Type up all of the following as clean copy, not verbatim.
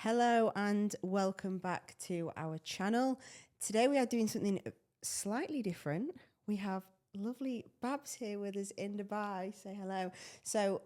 Hello and welcome back to our channel. Today we are doing something slightly different. We have lovely Babs here with us in Dubai. Say hello. So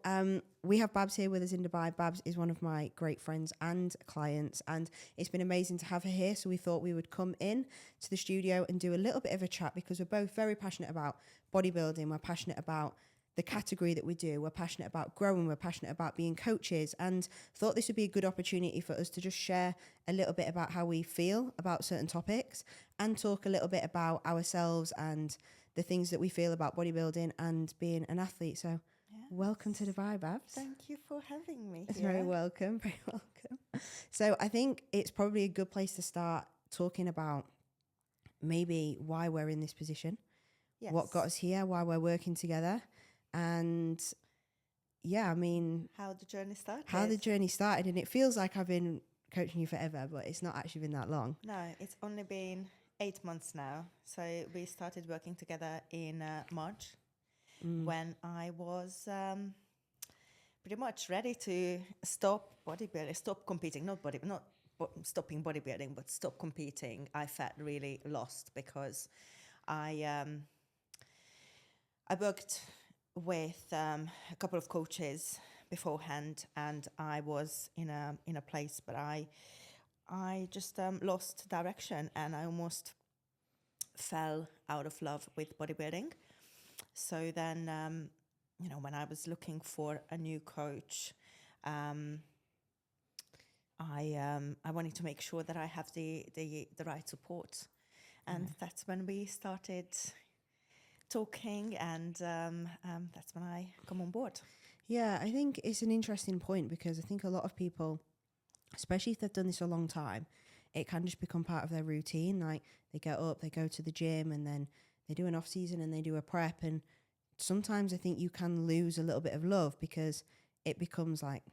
we have Babs here with us in Dubai. Babs is one of my great friends and clients, and it's been amazing to have her here. So we thought we would come in to the studio and do a little bit of a chat because we're both very passionate about bodybuilding. We're passionate about the category that we do. We're passionate about growing. We're passionate about being coaches, and thought this would be a good opportunity for us to just share a little bit about how we feel about certain topics and talk a little bit about ourselves and the things that we feel about bodybuilding and being an athlete. So welcome to Dubai, Babs. Thank you for having me. It's very welcome, very welcome. So I think it's probably a good place to start talking about maybe why we're in this position, what got us here, why we're working together. And yeah, I mean, how the journey started. And it feels like I've been coaching you forever, but it's not actually been that long. No, it's only been 8 months now. So we started working together in March when I was pretty much ready to stop bodybuilding, stop competing, not stopping bodybuilding, but stop competing. I felt really lost because I worked with a couple of coaches beforehand, and I was in a place, but I just lost direction, and I almost fell out of love with bodybuilding. So then, when I was looking for a new coach, I wanted to make sure that I have the right support, and that's when we started talking, and that's when I come on board. Yeah, I think it's an interesting point because I think a lot of people, especially if they've done this a long time, it can just become part of their routine. Like they get up, they go to the gym, and then they do an off season and they do a prep. And sometimes I think you can lose a little bit of love because it becomes like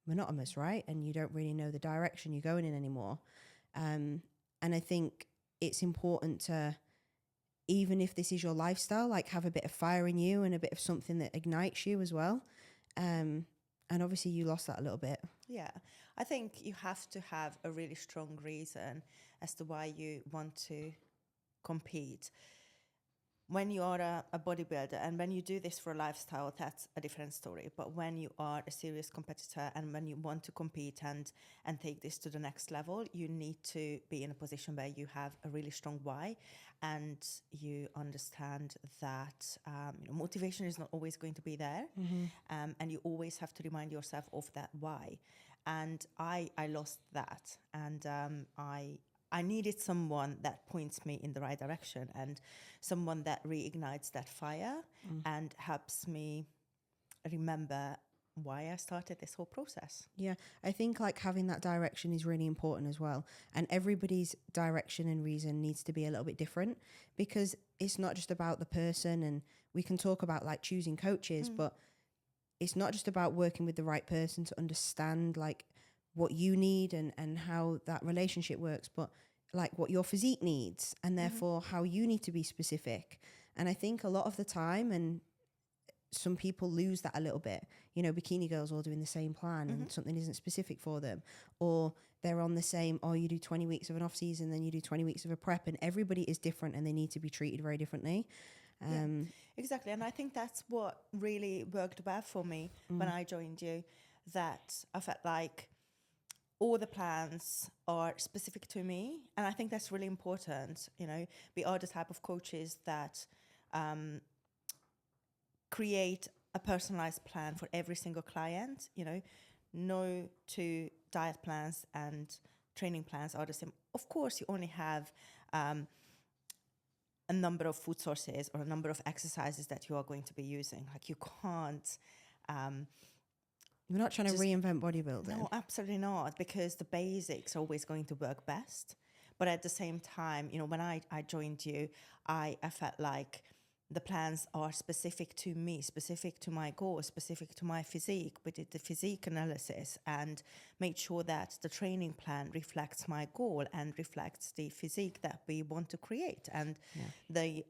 monotonous, right? And you don't really know the direction you're going in anymore. And I think it's important to, even if this is your lifestyle, like have a bit of fire in you and a bit of something that ignites you as well. And obviously you lost that a little bit. Yeah, I think you have to have a really strong reason as to why you want to compete. When you are a bodybuilder and when you do this for a lifestyle, that's a different story. But when you are a serious competitor and when you want to compete and take this to the next level, you need to be in a position where you have a really strong why, and you understand that motivation is not always going to be there, and you always have to remind yourself of that why. And I lost that, and I needed someone that points me in the right direction and someone that reignites that fire and helps me remember why I started this whole process. Yeah, I think like having that direction is really important as well. And everybody's direction and reason needs to be a little bit different because it's not just about the person. And we can talk about like choosing coaches, but it's not just about working with the right person to understand like what you need and how that relationship works, but like what your physique needs and therefore how you need to be specific. And I think a lot of the time, and some people lose that a little bit, bikini girls all doing the same plan and something isn't specific for them, or they're on the same, you do 20 weeks of an off season, then you do 20 weeks of a prep, and everybody is different and they need to be treated very differently. Exactly. And I think that's what really worked well for me when I joined you, that I felt like all the plans are specific to me. And I think that's really important. We are the type of coaches that create a personalized plan for every single client. No two diet plans and training plans are the same. Of course, you only have a number of food sources or a number of exercises that you are going to be using. Like you can't... We're not trying to reinvent bodybuilding. No, absolutely not, because the basics are always going to work best. But at the same time, when I joined you, I felt like the plans are specific to me, specific to my goals, specific to my physique. We did the physique analysis and made sure that the training plan reflects my goal and reflects the physique that we want to create. And the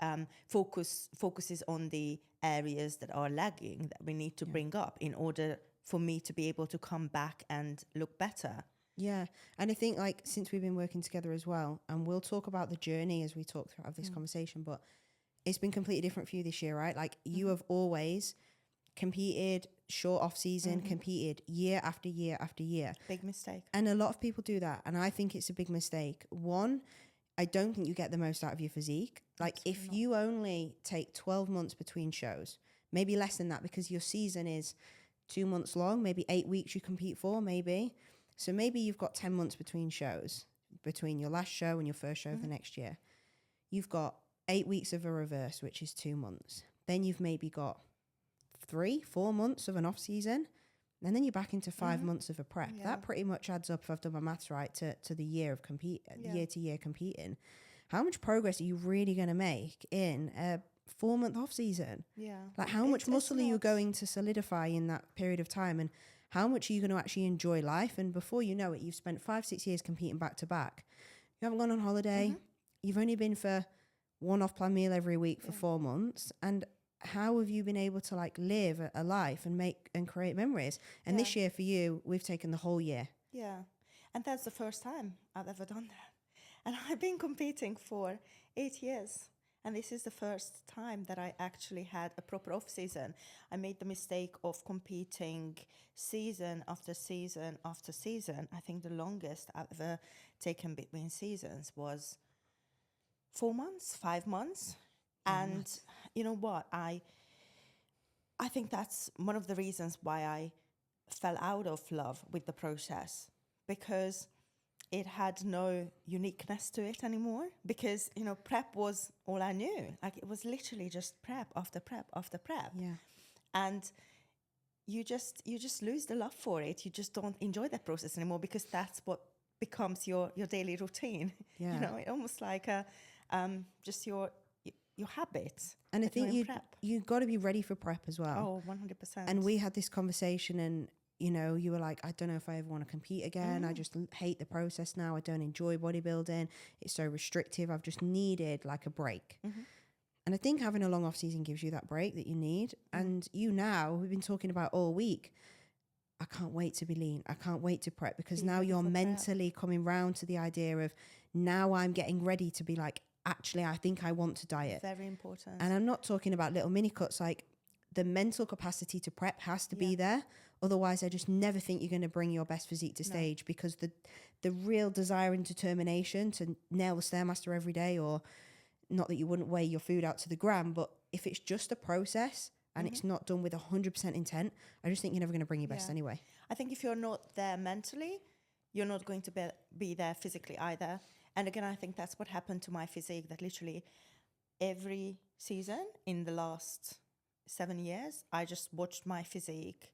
focuses on the areas that are lagging that we need to bring up in order for me to be able to come back and look better. Yeah. And I think like since we've been working together as well, and we'll talk about the journey as we talk throughout this conversation, but it's been completely different for you this year, right? Like you have always competed short off season, competed year after year after year. Big mistake. And a lot of people do that. And I think it's a big mistake. One, I don't think you get the most out of your physique. Like Absolutely if not. you only take 12 months between shows, maybe less than that because your season is 2 months long, maybe 8 weeks you compete for, maybe. So maybe you've got 10 months between shows, between your last show and your first show for next year. You've got 8 weeks of a reverse, which is 2 months. Then you've maybe got 3-4 months of an off season. And then you're back into 5 months of a prep. Yeah. That pretty much adds up, if I've done my maths right, to the year of year to year competing. How much progress are you really going to make in a 4-month off season? Yeah. Like how much muscle are you going to solidify in that period of time? And how much are you going to actually enjoy life? And before you know it, you've spent 5-6 years competing back to back. You haven't gone on holiday. You've only been for one off-plan meal every week for 4 months. And how have you been able to like live a life and make and create memories? And this year for you, we've taken the whole year. Yeah. And that's the first time I've ever done that. And I've been competing for 8 years. And this is the first time that I actually had a proper off season. I made the mistake of competing season after season after season. I think the longest I've ever taken between seasons was 4 months, 5 months. And you know what? I think that's one of the reasons why I fell out of love with the process, because it had no uniqueness to it anymore. Because, you know, prep was all I knew. Like it was literally just prep after prep after prep. Yeah. And you just lose the love for it. You just don't enjoy that process anymore because that's what becomes your daily routine. Yeah. You know, it almost like just your habits. And I that you're think in you got to be ready for prep as well. Oh, 100%. And we had this conversation and, you know, you were like, I don't know if I ever want to compete again. I just hate the process now. I don't enjoy bodybuilding. It's so restrictive. I've just needed like a break. And I think having a long off season gives you that break that you need. And you now, we've been talking about all week, I can't wait to be lean. I can't wait to prep because now you're mentally coming round to the idea of now I'm getting ready to be like, actually, I think I want to diet. Very important. And I'm not talking about little mini cuts. Like the mental capacity to prep has to be there. Otherwise, I just never think you're going to bring your best physique to stage because the real desire and determination to nail the Stairmaster every day, or not that you wouldn't weigh your food out to the gram, but if it's just a process and it's not done with 100% intent, I just think you're never going to bring your best anyway. I think if you're not there mentally, you're not going to be there physically either. And again, I think that's what happened to my physique, that literally every season in the last 7 years, I just watched my physique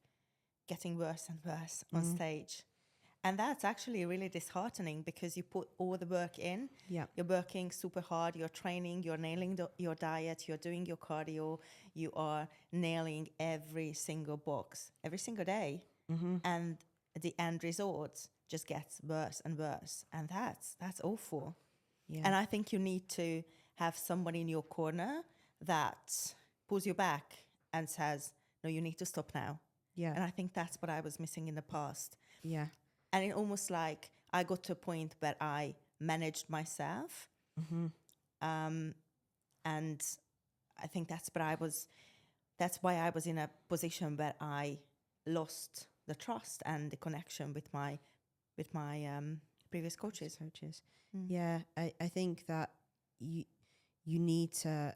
getting worse and worse on stage. And that's actually really disheartening because you put all the work in. Yeah. You're working super hard, you're training, you're nailing your diet, you're doing your cardio, you are nailing every single box, every single day. And the end result just gets worse and worse. And that's awful. Yeah. And I think you need to have somebody in your corner that pulls you back and says, no, you need to stop now. Yeah. And I think that's what I was missing in the past. Yeah. And it almost like I got to a point where I managed myself. And I think that's why I was in a position where I lost the trust and the connection with my previous coaches. Yeah, I think that you need to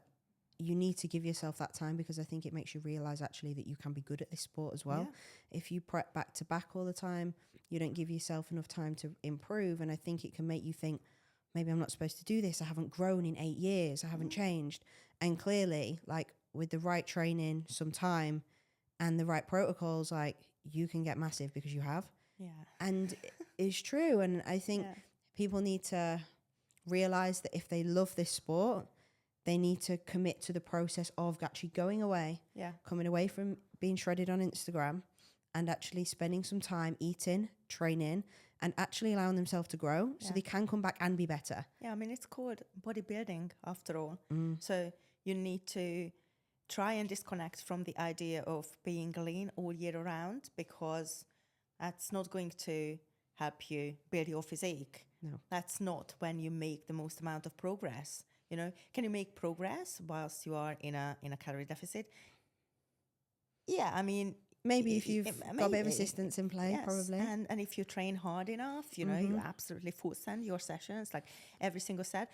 give yourself that time, because I think it makes you realize actually that you can be good at this sport as well. If you prep back to back all the time, you don't give yourself enough time to improve, and I think it can make you think, maybe I'm not supposed to do this. I haven't grown in 8 years. I haven't changed. And clearly, like with the right training, some time, and the right protocols, like you can get massive because you have. Yeah. And it's true. And I think people need to realize that if they love this sport, they need to commit to the process of actually going away, coming away from being shredded on Instagram, and actually spending some time eating, training, and actually allowing themselves to grow so they can come back and be better. Yeah, I mean, it's called bodybuilding after all. So you need to try and disconnect from the idea of being lean all year round, because that's not going to help you build your physique. No. That's not when you make the most amount of progress. You know, can you make progress whilst you are in a calorie deficit? Yeah, I mean, Maybe if you've got a bit of assistance in play, yes, probably. And if you train hard enough, you know, you absolutely full send your sessions, like every single set.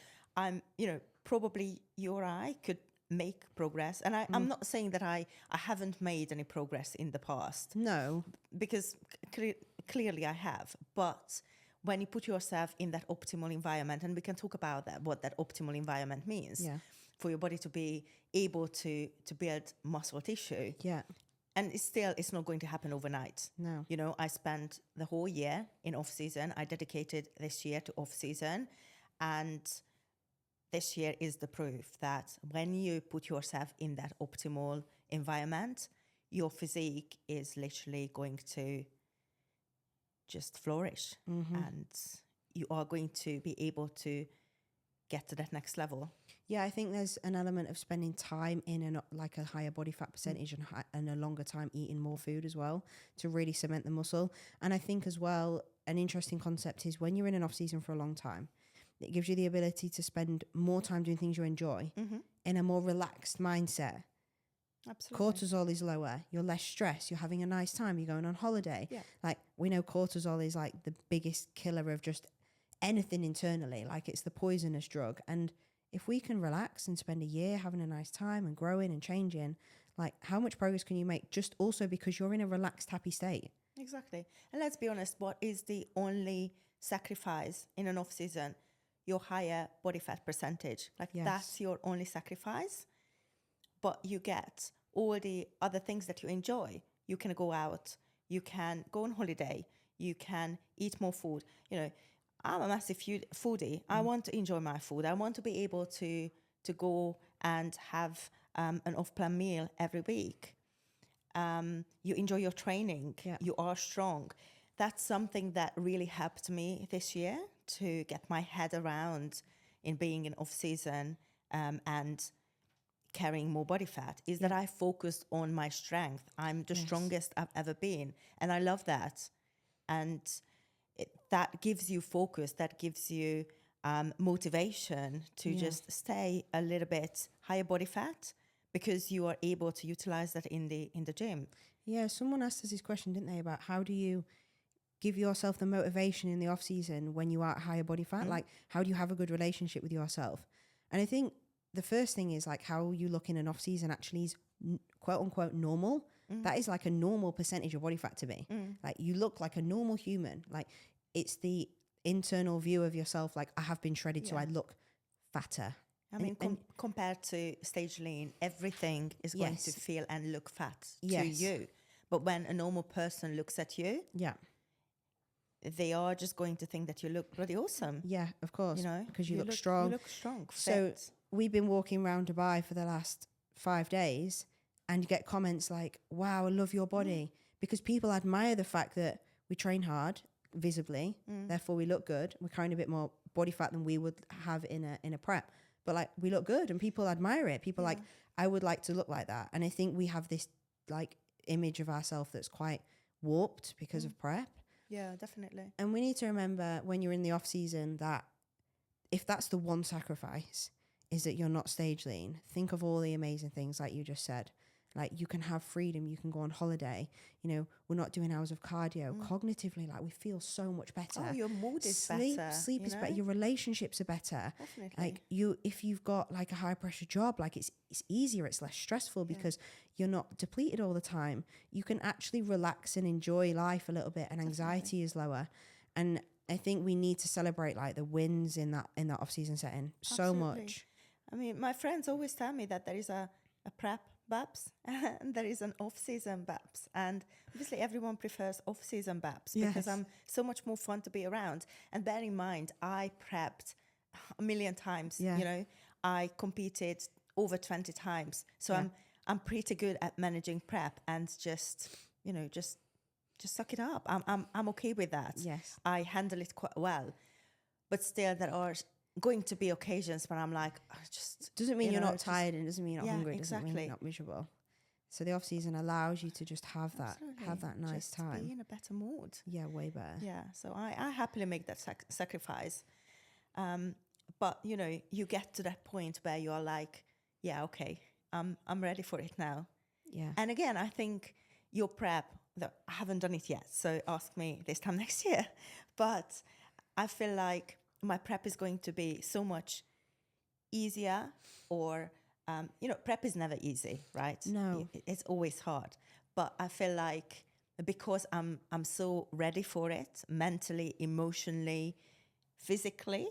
Probably you or I could make progress. And I'm not saying that I haven't made any progress in the past. No. Because clearly I have. But when you put yourself in that optimal environment, and we can talk about that, what that optimal environment means for your body to be able to build muscle tissue. Yeah. And it's not going to happen overnight. No. You know, I spent the whole year in off season. I dedicated this year to off season. And this year is the proof that when you put yourself in that optimal environment, your physique is literally going to just flourish. And you are going to be able to get to that next level. Yeah, I think there's an element of spending time in a higher body fat percentage and a longer time eating more food as well to really cement the muscle. And I think as well, an interesting concept is when you're in an off season for a long time, it gives you the ability to spend more time doing things you enjoy in a more relaxed mindset. Absolutely. Cortisol is lower. You're less stressed. You're having a nice time. You're going on holiday. Yeah. Like, we know cortisol is like the biggest killer of just anything internally. Like, it's the poisonous drug. And if we can relax and spend a year having a nice time and growing and changing, like, how much progress can you make just also because you're in a relaxed, happy state? Exactly. And let's be honest, what is the only sacrifice in an off season? Your higher body fat percentage. Like, that's your only sacrifice. But you get all the other things that you enjoy. You can go out, you can go on holiday, you can eat more food. You know, I'm a massive foodie. I want to enjoy my food. I want to be able to go and have an off-plan meal every week. You enjoy your training. Yeah. You are strong. That's something that really helped me this year to get my head around in being in off-season and carrying more body fat, is that I focused on my strength. I'm the strongest I've ever been. And I love that. And that gives you focus, that gives you motivation to just stay a little bit higher body fat because you are able to utilize that in the gym. Yeah, someone asked us this question, didn't they, about how do you give yourself the motivation in the off season when you are at higher body fat? Like, how do you have a good relationship with yourself? And I think the first thing is like how you look in an off season actually is quote unquote normal. That is like a normal percentage of body fat to me. Like, you look like a normal human. Like, it's the internal view of yourself. Like, I have been shredded, so I look fatter. I mean, compared to stage lean, everything is going to feel and look fat to you. But when a normal person looks at you, they are just going to think that you look bloody awesome. Yeah, of course. You know, because you look strong. You look strong. So fit. we've been walking around Dubai for the last 5 days, and you get comments like, "Wow, I love your body," because people admire the fact that we train hard visibly, therefore we look good. We're carrying a bit more body fat than we would have in a prep, but like, we look good and people admire it. People like, I would like to look like that. And I think we have this like image of ourselves that's quite warped because of prep. Yeah, definitely. And we need to remember when you're in the off season that if that's the one sacrifice is that you're not stage lean, think of all the amazing things like you just said. Like, you can have freedom, you can go on holiday, you know, we're not doing hours of cardio. Cognitively, like, we feel so much better. Oh, your mood is better. Sleep is better, your relationships are better. Definitely. Like, if you've got like a high pressure job, like it's easier, it's less stressful because you're not depleted all the time. You can actually relax and enjoy life a little bit, and anxiety is lower. And I think we need to celebrate like the wins in that off season setting so much. I mean, my friends always tell me that there is a prep BAPS and there is an off-season BAPS, and obviously everyone prefers off-season BAPS because I'm so much more fun to be around. And bear in mind, I prepped a million times. You know, I competed over 20 times, so I'm pretty good at managing prep and just suck it up. I'm okay with that. Yes, I handle it quite well, but still there are going to be occasions when I'm like, doesn't mean you're not tired, and doesn't mean you're not hungry. Exactly. Doesn't mean you're not miserable. So the off season allows you to just have Absolutely. that nice Just time. be in a better mood. Yeah, way better. Yeah. So I happily make that sacrifice. But you know, you get to that point where you are like, yeah, okay, I'm ready for it now. Yeah. And again, I think your prep, that I haven't done it yet, so ask me this time next year. But I feel like my prep is going to be so much easier, or you know, prep is never easy, right? No. It's always hard. But I feel like because I'm so ready for it, mentally, emotionally, physically,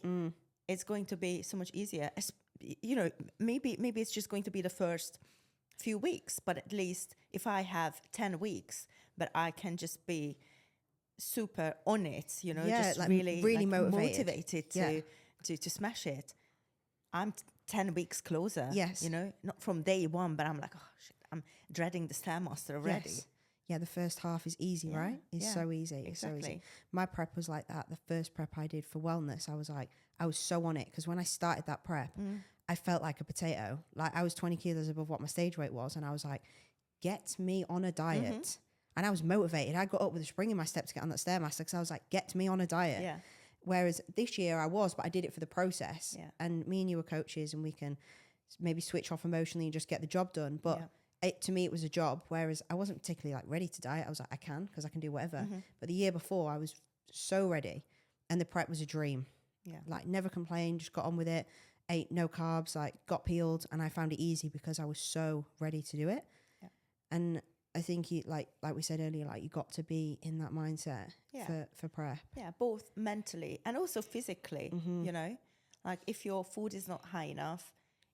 it's going to be so much easier. You know, maybe it's just going to be the first few weeks, but at least if I have 10 weeks, but I can just be super on it, you know, Yeah, just like really really motivated. to smash it. I'm 10 weeks closer. Yes. You know, not from day one, but I'm like, oh shit, I'm dreading the Stairmaster already. Yes. Yeah, the first half is easy, Yeah, right? It's yeah, so easy. It's so easy. exactly. My prep was like that. The first prep I did for wellness, I was like, I was so on it because when I started that prep, I felt like a potato. Like I was 20 kilos above what my stage weight was. And I was like, get me on a diet. And I was motivated. I got up with a spring in my step to get on that Stairmaster because I was like, get me on a diet. Yeah. Whereas this year I was, but I did it for the process. Yeah. And me and you were coaches and we can maybe switch off emotionally and just get the job done. But to me, it was a job, whereas I wasn't particularly like ready to diet. I was like, I can, because I can do whatever. But the year before, I was so ready, and the prep was a dream. Yeah. Like never complained, just got on with it, ate no carbs, like got peeled, and I found it easy because I was so ready to do it. Yeah. And I think you like we said earlier, like you got to be in that mindset for prep. Yeah, both mentally and also physically, you know, like if your food is not high enough,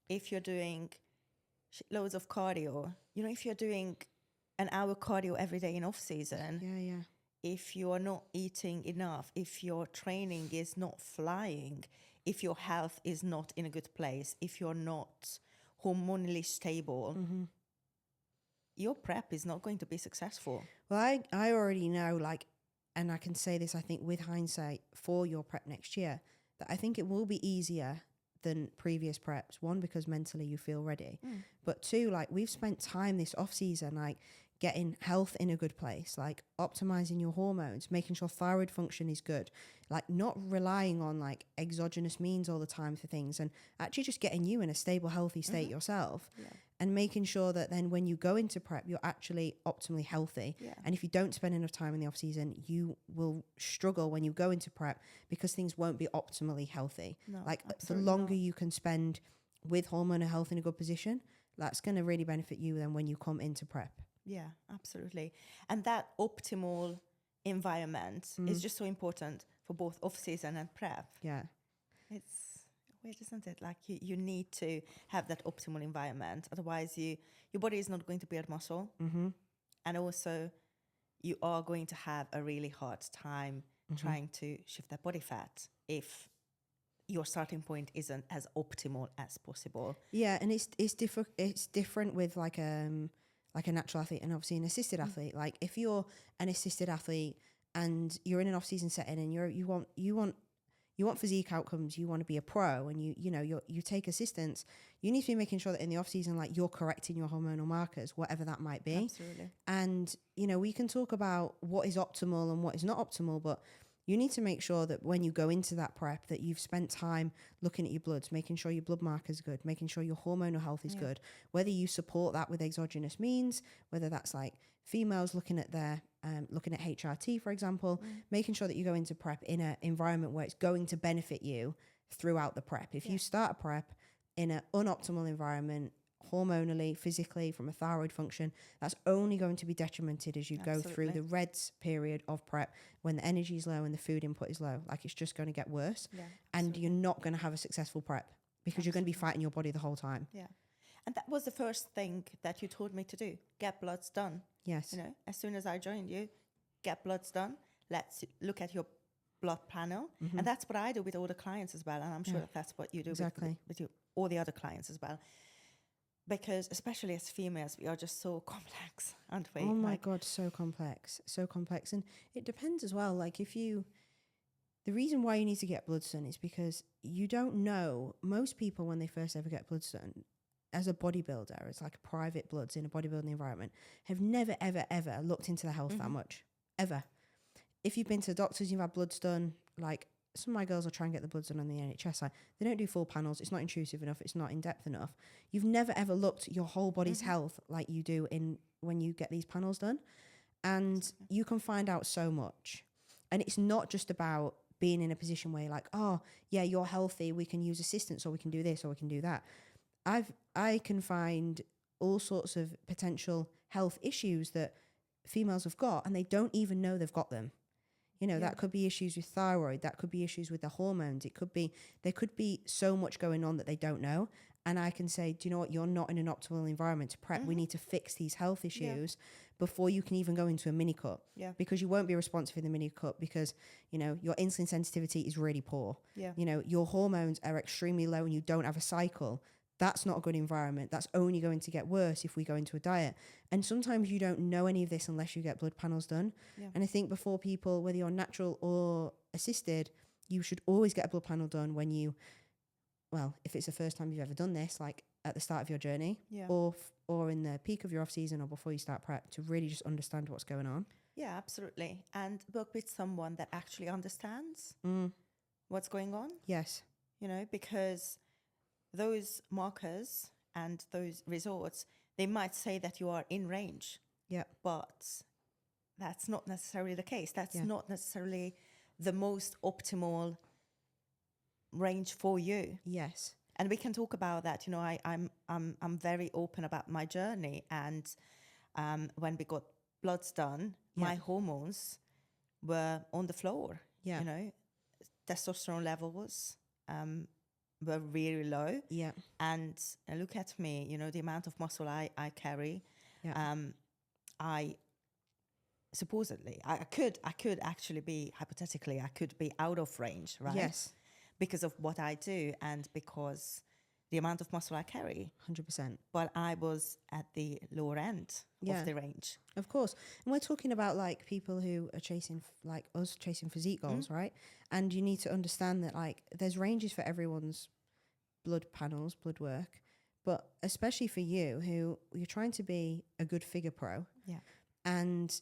if you're doing loads of cardio, you know, if you're doing an hour cardio every day in off season, if you are not eating enough, if your training is not flying, if your health is not in a good place, if you're not hormonally stable, your prep is not going to be successful. Well, I already know, like, and I can say this, I think, with hindsight for your prep next year, that I think it will be easier than previous preps. One, because mentally you feel ready. But two, like, we've spent time this off season, like, getting health in a good place, like optimizing your hormones, making sure thyroid function is good, like not relying on like exogenous means all the time for things, and actually just getting you in a stable, healthy state yourself. And making sure that then when you go into prep, you're actually optimally healthy. And if you don't spend enough time in the off season, you will struggle when you go into prep because things won't be optimally healthy. Like the longer you can spend with hormonal health in a good position, that's going to really benefit you then when you come into prep. Yeah, absolutely. And that optimal environment is just so important for both off season and prep. Yeah. It's weird, isn't it? Like you need to have that optimal environment. Otherwise your body is not going to build muscle. And also you are going to have a really hard time trying to shift that body fat if your starting point isn't as optimal as possible. Yeah, and it's different with like a natural athlete and obviously an assisted athlete. Like if you're an assisted athlete and you're in an off-season setting and you want physique outcomes, you want to be a pro, and you take assistance, you need to be making sure that in the off-season, like you're correcting your hormonal markers, whatever that might be. Absolutely. And we can talk about what is optimal and what is not optimal, but you need to make sure that when you go into that prep that you've spent time looking at your bloods, making sure your blood markers are good, making sure your hormonal health is good, whether you support that with exogenous means, whether that's like females looking at their looking at HRT, for example, making sure that you go into prep in an environment where it's going to benefit you throughout the prep. If you start a prep in an unoptimal environment, hormonally, physically, from a thyroid function, that's only going to be detrimented as you go through the REDS period of prep when the energy is low and the food input is low. Like it's just going to get worse, and you're not going to have a successful prep because you're going to be fighting your body the whole time. Yeah. And that was the first thing that you told me to do. Get bloods done. Yes. As soon as I joined you, get bloods done. Let's look at your blood panel. And that's what I do with all the clients as well. And I'm sure that that's what you do with all the other clients as well. Because especially as females, we are just so complex, aren't we? Oh my God, so complex. And it depends as well. Like the reason why you need to get bloods done is because you don't know, most people when they first ever get bloods done, as a bodybuilder, as like private bloods in a bodybuilding environment, have never, ever, ever looked into their health that much. Ever. If you've been to the doctors, you've had bloods done, like some of my girls will try and get the bloods done on the NHS side. They don't do full panels. It's not intrusive enough. It's not in depth enough. You've never ever looked at your whole body's health like you do when you get these panels done. And you can find out so much. And it's not just about being in a position where you're like, oh yeah, you're healthy. We can use assistance, or we can do this, or we can do that. I can find all sorts of potential health issues that females have got, and they don't even know they've got them. You know, that could be issues with thyroid. That could be issues with the hormones. There could be so much going on that they don't know. And I can say, do you know what? You're not in an optimal environment to prep. We need to fix these health issues before you can even go into a mini cut. Yeah. Because you won't be responsive in the mini cut because, you know, your insulin sensitivity is really poor. Yeah. You know, your hormones are extremely low and you don't have a cycle. That's not a good environment. That's only going to get worse if we go into a diet. And sometimes you don't know any of this unless you get blood panels done. Yeah. And I think before people, whether you're natural or assisted, you should always get a blood panel done when you, well, if it's the first time you've ever done this, like at the start of your journey, or in the peak of your off season, or before you start prep, to really just understand what's going on. Yeah, absolutely. And work with someone that actually understands what's going on. Yes. You know, because those markers and those results, they might say that you are in range. Yeah. But that's not necessarily the case. That's not necessarily the most optimal range for you. Yes. And we can talk about that. You know, I'm very open about my journey. And when we got bloods done, my hormones were on the floor. Yeah. You know, testosterone levels were really low. Yeah. And look at me, you know, the amount of muscle I carry. Yeah. I supposedly, I could actually be, hypothetically, I could be out of range, right? Yes. Because of what I do and because the amount of muscle I carry. 100%. But I was at the lower end of the range. Of course. And we're talking about like people who are chasing, like us chasing physique goals, right? And you need to understand that like there's ranges for everyone's blood panels, blood work, but especially for you who you're trying to be a good figure pro. Yeah. And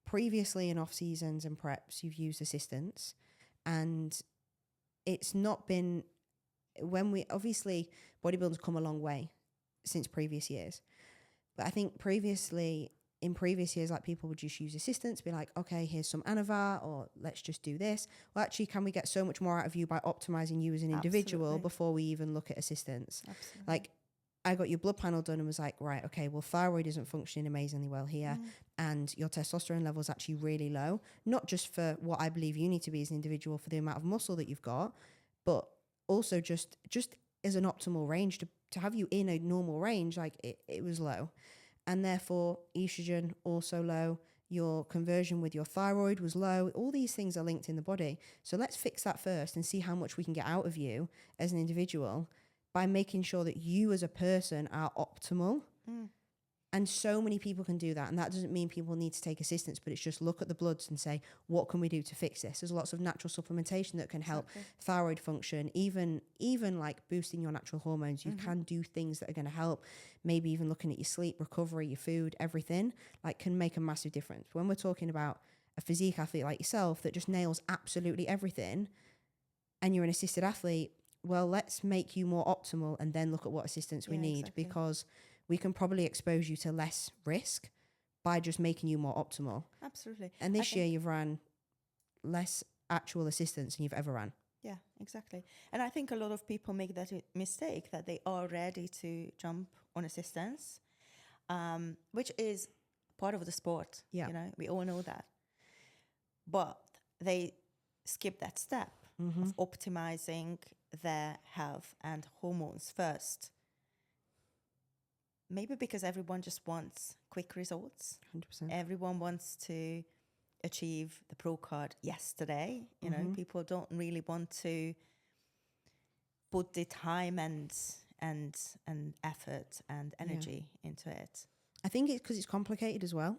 previously in off seasons and preps, you've used assistants, and it's not been, when we, obviously bodybuilding's come a long way since previous years. But I think in previous years, like people would just use assistants, be like, okay, here's some Anavar, or let's just do this. Well, actually, can we get so much more out of you by optimizing you as an individual before we even look at assistants? Absolutely. Like, I got your blood panel done and was like, right, okay, well, thyroid isn't functioning amazingly well here. And your testosterone level is actually really low, not just for what I believe you need to be as an individual for the amount of muscle that you've got, but also just as an optimal range to have you in a normal range, like it was low. And therefore estrogen also low, your conversion with your thyroid was low. All these things are linked in the body. So let's fix that first and see how much we can get out of you as an individual by making sure that you as a person are optimal. And so many people can do that. And that doesn't mean people need to take assistance, but it's just look at the bloods and say, what can we do to fix this? There's lots of natural supplementation that can help thyroid function, even like boosting your natural hormones. You can do things that are going to help. Maybe even looking at your sleep, recovery, your food, everything, like can make a massive difference. When we're talking about a physique athlete like yourself that just nails absolutely everything, and you're an assisted athlete, well, let's make you more optimal and then look at what assistance we need, because we can probably expose you to less risk by just making you more optimal. Absolutely. And this year you've ran less actual assistance than you've ever ran. Yeah, exactly. And I think a lot of people make that mistake that they are ready to jump on assistance, which is part of the sport. Yeah. You know, we all know that. But they skip that step of optimizing their health and hormones first. Maybe because everyone just wants quick results. 100%. Everyone wants to achieve the pro card yesterday. You know, people don't really want to put the time and effort and energy into it. I think it's because it's complicated as well,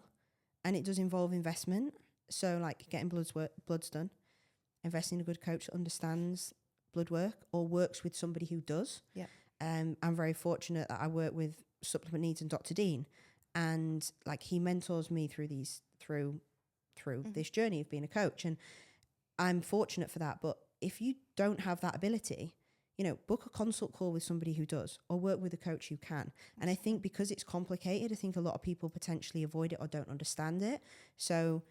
and it does involve investment. So like getting bloods done, investing in a good coach that understands blood work or works with somebody who does. Yeah. I'm very fortunate that I work with Supplement Needs and Dr. Dean, and like he mentors me through this journey of being a coach, and I'm fortunate for that. But if you don't have that ability, book a consult call with somebody who does, or work with a coach who can. And I think because it's complicated, I think a lot of people potentially avoid it or don't understand it. So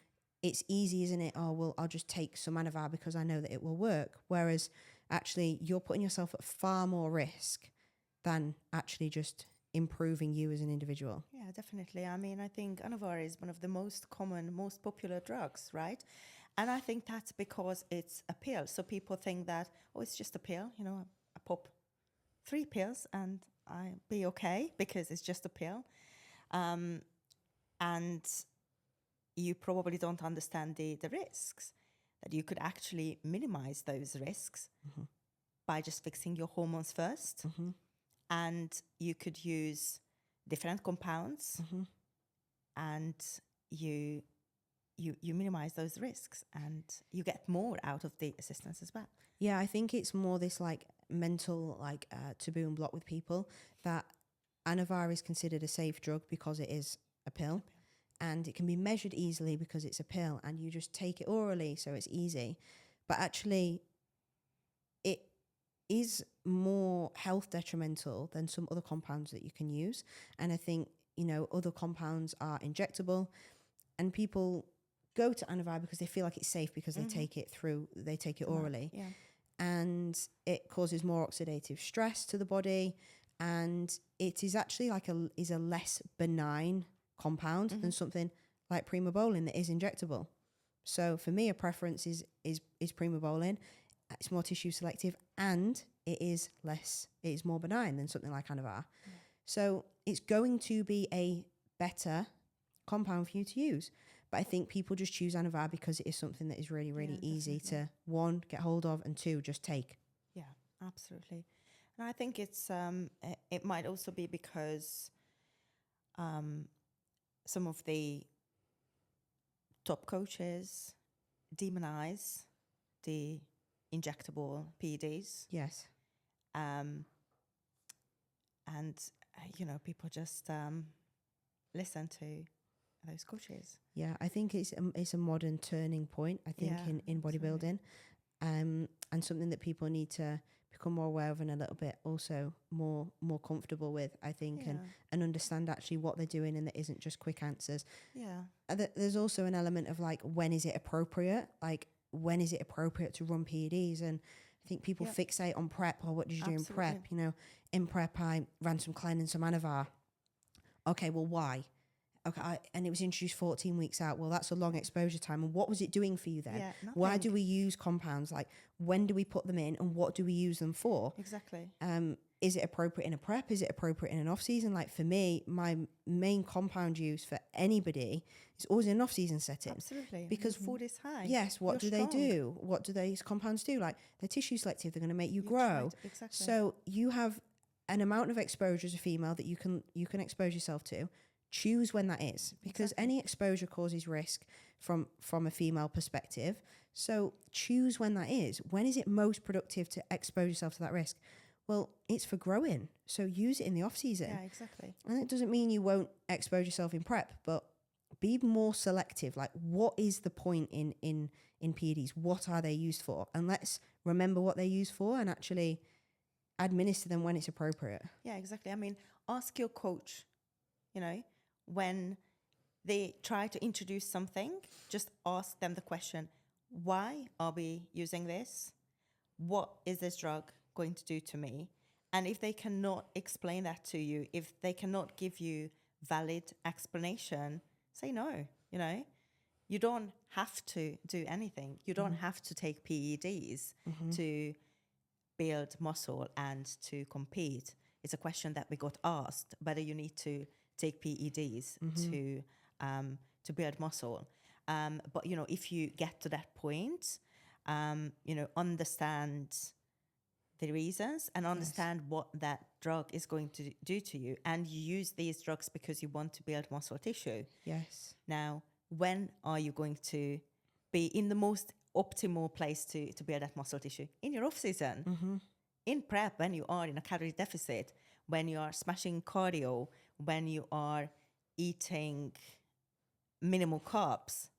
it's easy, isn't it? Oh, well, I'll just take some Anavar because I know that it will work. Whereas actually you're putting yourself at far more risk than actually just improving you as an individual. Yeah, definitely. I mean, I think Anavar is one of the most common, most popular drugs, right? And I think that's because it's a pill. So people think that, oh, it's just a pill. I pop 3 pills and I'll be okay because it's just a pill. And you probably don't understand the risks, that you could actually minimize those risks by just fixing your hormones first. And you could use different compounds and you minimize those risks and you get more out of the assistance as well. Yeah, I think it's more this like mental taboo and block with people that Anavar is considered a safe drug because it is a pill, and it can be measured easily because it's a pill and you just take it orally, so it's easy. But actually it is more health detrimental than some other compounds that you can use. And I think, other compounds are injectable, and people go to Anavar because they feel like it's safe because they take it orally. Yeah. And it causes more oxidative stress to the body, and it is actually is a less benign compound than something like primobolan that is injectable. So for me, a preference is primobolan. It's more tissue selective and it is more benign than something like Anavar. So it's going to be a better compound for you to use. But I think people just choose Anavar because it is something that is really, really easy to, 1, get hold of, and 2, just take. Yeah, absolutely. And I think it might also be because some of the top coaches demonize the injectable PEDs. Yes. And people just listen to those coaches. Yeah, I think it's a modern turning point, I think, in bodybuilding, and something that people need to become more aware of and a little bit also more comfortable with, I think, and understand actually what they're doing, and that isn't just quick answers. Yeah. There's also an element of like, when is it appropriate? Like, when is it appropriate to run PEDs? And I think people fixate on prep, or what did you do in prep? In prep, I ran some Clen and some Anavar. Okay, well, why? Okay, and it was introduced 14 weeks out. Well, that's a long exposure time. And what was it doing for you then? Yeah, why do we use compounds? Like, when do we put them in, and what do we use them for? Exactly. Is it appropriate in a prep? Is it appropriate in an off-season? Like, for me, my main compound use for anybody is always in an off-season setting. Absolutely. Because food is high. Yes, what do they do? What do these compounds do? Like, they're tissue selective. They're going to make you grow. Exactly. So you have an amount of exposure as a female that you can expose yourself to. Choose when that is, because any exposure causes risk from a female perspective. So choose when that is. When is it most productive to expose yourself to that risk? Well, it's for growing. So use it in the off season. Yeah, exactly. And it doesn't mean you won't expose yourself in prep, but be more selective. Like, what is the point in PEDs? What are they used for? And let's remember what they're used for and actually administer them when it's appropriate. Yeah, exactly. I mean, ask your coach, when they try to introduce something, just ask them the question, why are we using this? What is this drug going to do to me? And if they cannot explain that to you, if they cannot give you valid explanation, say no. You don't have to do anything. You don't have to take PEDs to build muscle and to compete. It's a question that we got asked, whether you need to take PEDs to build muscle. But, if you get to that point, understand the reasons and understand what that drug is going to do to you. And you use these drugs because you want to build muscle tissue. Yes. Now, when are you going to be in the most optimal place to build that muscle tissue? In your off season. in prep, when you are in a calorie deficit, when you are smashing cardio, when you are eating minimal carbs,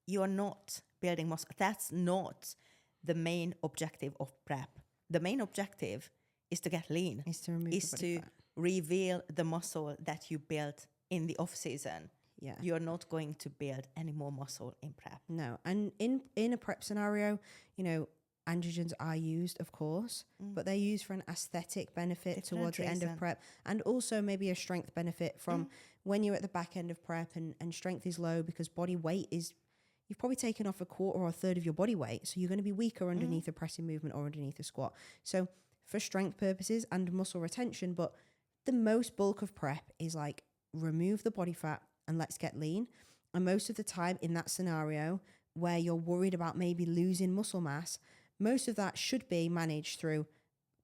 you are not building muscle. That's not the main objective of prep. The main objective is to get lean, Is to remove is the body to fat. reveal the muscle that you built in the off season. Yeah. You're not going to build any more muscle in prep. No. And in a prep scenario, you know, androgens are used, of course, but they're used for an aesthetic benefit Different towards the end of reason. prep, and also maybe a strength benefit from when you're at the back end of prep and strength is low, because body weight is, you've probably taken off a quarter or a third of your body weight. So you're going to be weaker underneath a pressing movement or underneath a squat. So for strength purposes and muscle retention, but the most bulk of prep is like remove the body fat and let's get lean. And most of the time in that scenario where you're worried about maybe losing muscle mass, most of that should be managed through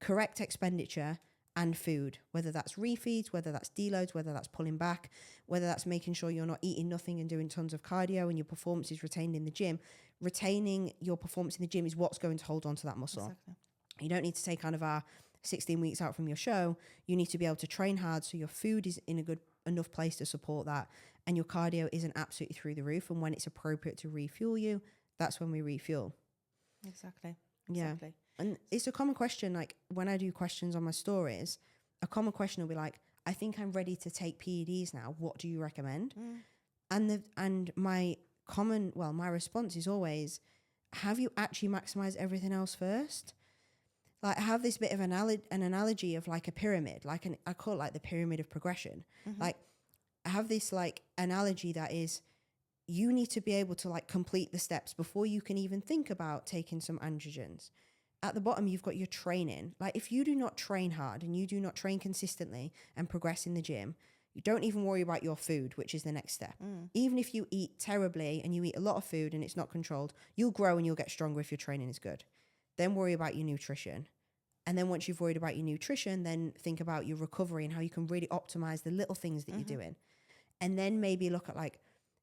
correct expenditure and food, whether that's refeeds, whether that's deloads, whether that's pulling back, whether that's making sure you're not eating nothing and doing tons of cardio and your performance is retained in the gym. Retaining your performance in the gym is what's going to hold on to that muscle. Exactly. You don't need to take kind of our 16 weeks out from your show. You need to be able to train hard so your food is in a good enough place to support that, and your cardio isn't absolutely through the roof. And when it's appropriate to refuel you, that's when we refuel. Exactly. Yeah. Exactly. And it's a common question, like when I do questions on my stories, a common question will be like, I think I'm ready to take PEDs now. What do you recommend? And my response is always, have you actually maximized everything else first? Like I have this bit of an analogy of like a pyramid, I call it like the pyramid of progression. Like I have this like analogy that is, you need to be able to like complete the steps before you can even think about taking some androgens. At the bottom, you've got your training. Like if you do not train hard and you do not train consistently and progress in the gym, you don't even worry about your food, which is the next step. Even if you eat terribly and you eat a lot of food and it's not controlled, you'll grow and you'll get stronger if your training is good. Then worry about your nutrition. And then once you've worried about your nutrition, then think about your recovery and how you can really optimize the little things that you're doing. And then maybe look at like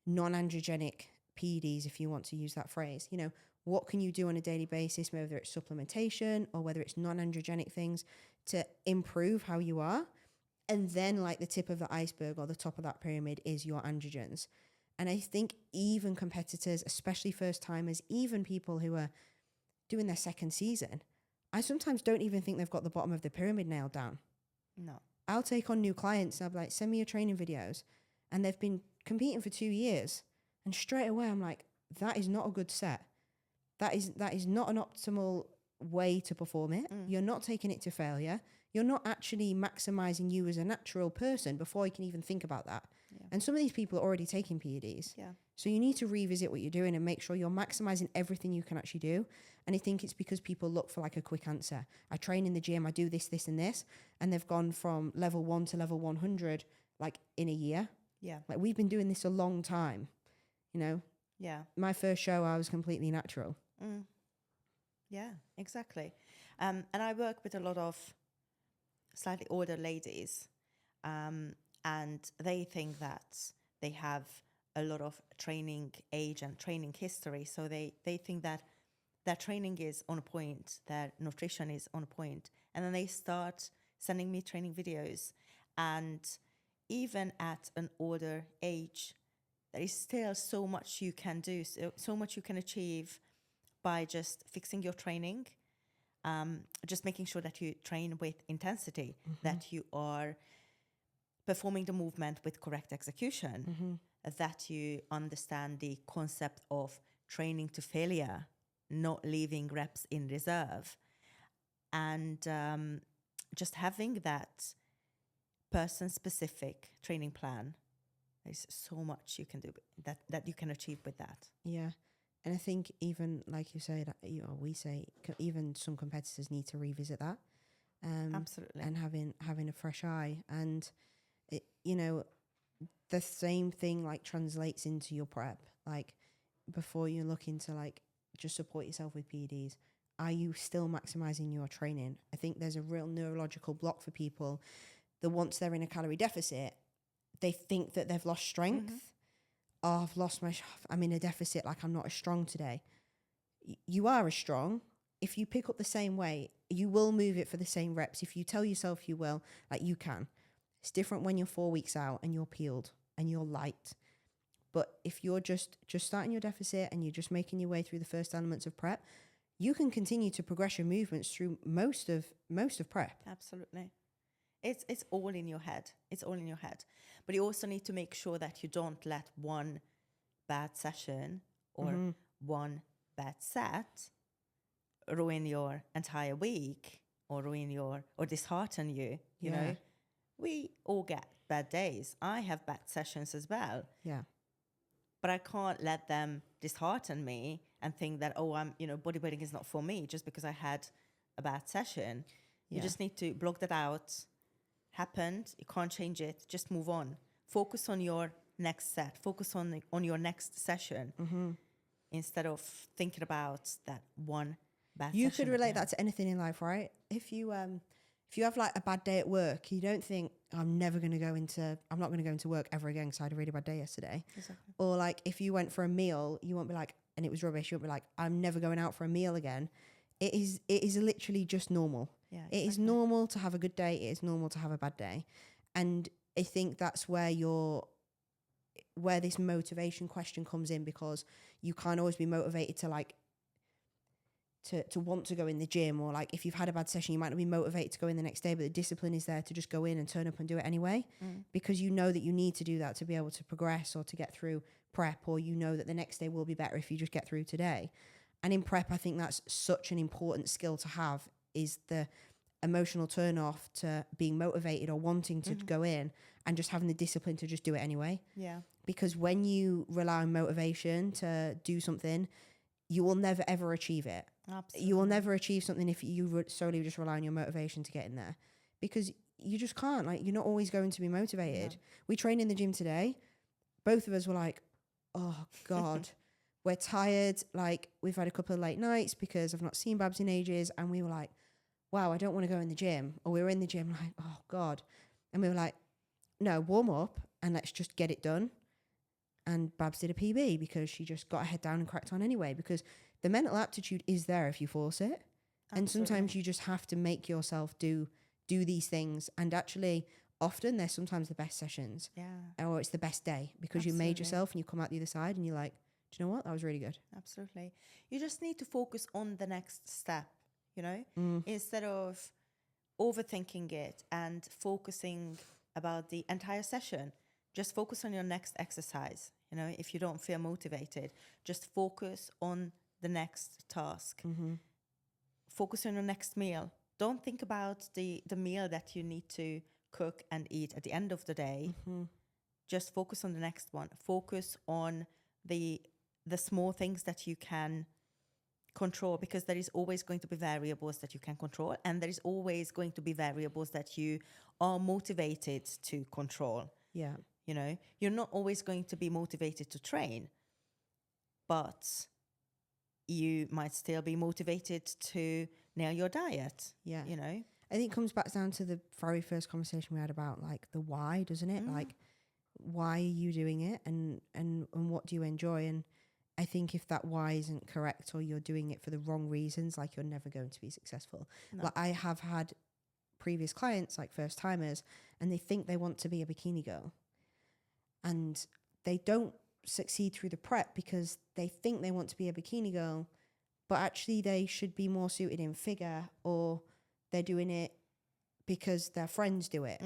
non-androgenic PEDs, if you want to use that phrase. You know, what can you do on a daily basis, whether it's supplementation or whether it's non-androgenic things to improve how you are. And then like the tip of the iceberg or the top of that pyramid is your androgens. And I think even competitors, especially first timers, even people who are doing their second season, I sometimes don't even think they've got the bottom of the pyramid nailed down. No. I'll take on new clients and I'll be like, send me your training videos. And they've been competing for 2 years. And straight away I'm like, that is not a good set. That is not an optimal way to perform it. You're not taking it to failure. You're not actually maximizing you as a natural person before you can even think about that. Yeah. And some of these people are already taking PEDs. Yeah. So you need to revisit what you're doing and make sure you're maximizing everything you can actually do. And I think it's because people look for like a quick answer. I train in the gym, I do this, this, and this. And they've gone from level 1 to level 100 like in a year. Yeah. Like we've been doing this a long time, you know? Yeah. My first show, I was completely natural. Yeah, exactly. And I work with a lot of slightly older ladies, and they think that they have a lot of training age and training history. So they think that their training is on point, their nutrition is on point, and then they start sending me training videos. And even at an older age, there is still so much you can do, so much you can achieve by just fixing your training, just making sure that you train with intensity, that you are performing the movement with correct execution, that you understand the concept of training to failure, not leaving reps in reserve, and just having that person-specific training plan. There's so much you can do that you can achieve with that. Yeah. And I think even like you say, that we say even some competitors need to revisit that. Absolutely. And having a fresh eye. And it, you know, the same thing like translates into your prep. Like before you're looking to like just support yourself with PEDs, are you still maximizing your training? I think there's a real neurological block for people that once they're in a calorie deficit, they think that they've lost strength. Oh, I'm in a deficit, like I'm not as strong today. You are as strong. if you pick up the same weight, you will move it for the same reps. If you tell yourself you will, like you can. It's different when you're 4 weeks out and you're peeled and you're light. But if you're just starting your deficit and you're just making your way through the first elements of prep, you can continue to progress your movements through most of prep. Absolutely. It's all in your head. It's all in your head. But you also need to make sure that you don't let one bad session or one bad set ruin your entire week or dishearten you. You know, we all get bad days. I have bad sessions as well. Yeah. But I can't let them dishearten me and think that, bodybuilding is not for me just because I had a bad session. Yeah. You just need to block that out. Happened. You can't change it. Just move on. Focus on your next set. Focus on your next session instead of thinking about that one bad You session. could relate that to anything in life, right? If you have like a bad day at work, you don't think I'm not going to go into work ever again because I had a really bad day yesterday. Exactly. Or like if you went for a meal, you won't be like, and it was rubbish, you won't be like, I'm never going out for a meal again. It is literally just normal. Yeah, It is normal to have a good day. It is normal to have a bad day. And I think that's where this motivation question comes in, because you can't always be motivated to like to want to go in the gym, or like if you've had a bad session, you might not be motivated to go in the next day, but the discipline is there to just go in and turn up and do it anyway, because you know that you need to do that to be able to progress or to get through prep, or you know that the next day will be better if you just get through today. And in prep, I think that's such an important skill to have, is the emotional turn off to being motivated or wanting to go in and just having the discipline to just do it anyway. Yeah. Because when you rely on motivation to do something, you will never ever achieve it. Absolutely. You will never achieve something if you solely just rely on your motivation to get in there, because you just can't. Like, you're not always going to be motivated. No. We trained in the gym today. Both of us were like, oh God, we're tired. Like, we've had a couple of late nights because I've not seen Babs in ages. And we were like, wow, I don't want to go in the gym. Or we were in the gym like, oh God. And we were like, no, warm up and let's just get it done. And Babs did a PB because she just got her head down and cracked on anyway, because the mental aptitude is there if you force it. Absolutely. And sometimes you just have to make yourself do these things. And actually, often they're sometimes the best sessions. Yeah. Or it's the best day because Absolutely. you made yourself and you come out the other side and you're like, do you know what? That was really good. Absolutely. You just need to focus on the next step, instead of overthinking it and focusing about the entire session. Just focus on your next exercise. If you don't feel motivated, just focus on the next task. Focus on your next meal. Don't think about the meal that you need to cook and eat at the end of the day. Just focus on the next one. Focus on the small things that you can control, because there is always going to be variables that you can control, and there is always going to be variables that you are motivated to control. Yeah. You're not always going to be motivated to train, but you might still be motivated to nail your diet. Yeah. I think it comes back down to the very first conversation we had about like the why, doesn't it? Like, why are you doing it, and what do you enjoy? And I think if that why isn't correct, or you're doing it for the wrong reasons, like, you're never going to be successful. No. Like, I have had previous clients, like first timers, and they think they want to be a bikini girl, and they don't succeed through the prep because they think they want to be a bikini girl, but actually they should be more suited in figure, or they're doing it because their friends do it.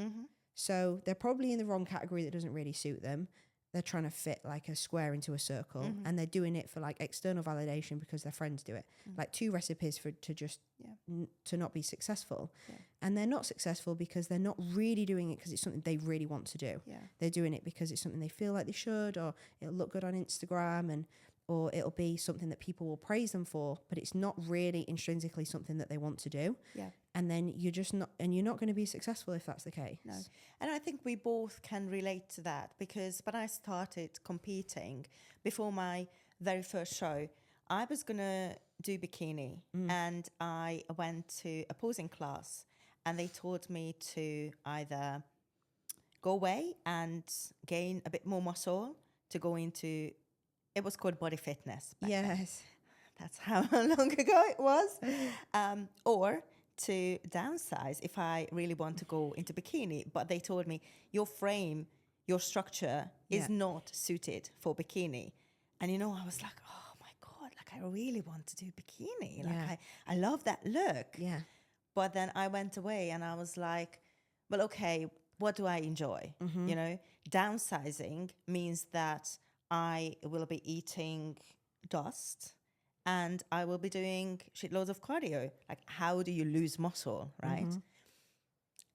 So they're probably in the wrong category that doesn't really suit them. They're trying to fit like a square into a circle, and they're doing it for like external validation because their friends do it. Like two recipes to not be successful. Yeah. And they're not successful because they're not really doing it because it's something they really want to do. Yeah. They're doing it because it's something they feel like they should, or it'll look good on Instagram, or it'll be something that people will praise them for, but it's not really intrinsically something that they want to do. Yeah. And then you're not going to be successful if that's the case. No. And I think we both can relate to that, because when I started competing before my very first show, I was going to do bikini, and I went to a posing class, and they told me to either go away and gain a bit more muscle to go into, it was called body fitness back then. Yes. That's how long ago it was. Or to downsize if I really want to go into bikini. But they told me, your frame, your structure is not suited for bikini. And, you know, I was like, oh my God, like I really want to do bikini. Like I love that look. Yeah. But then I went away and I was like, well, okay, what do I enjoy? You know, downsizing means that I will be eating dust and I will be doing shitloads of cardio. Like, how do you lose muscle, right?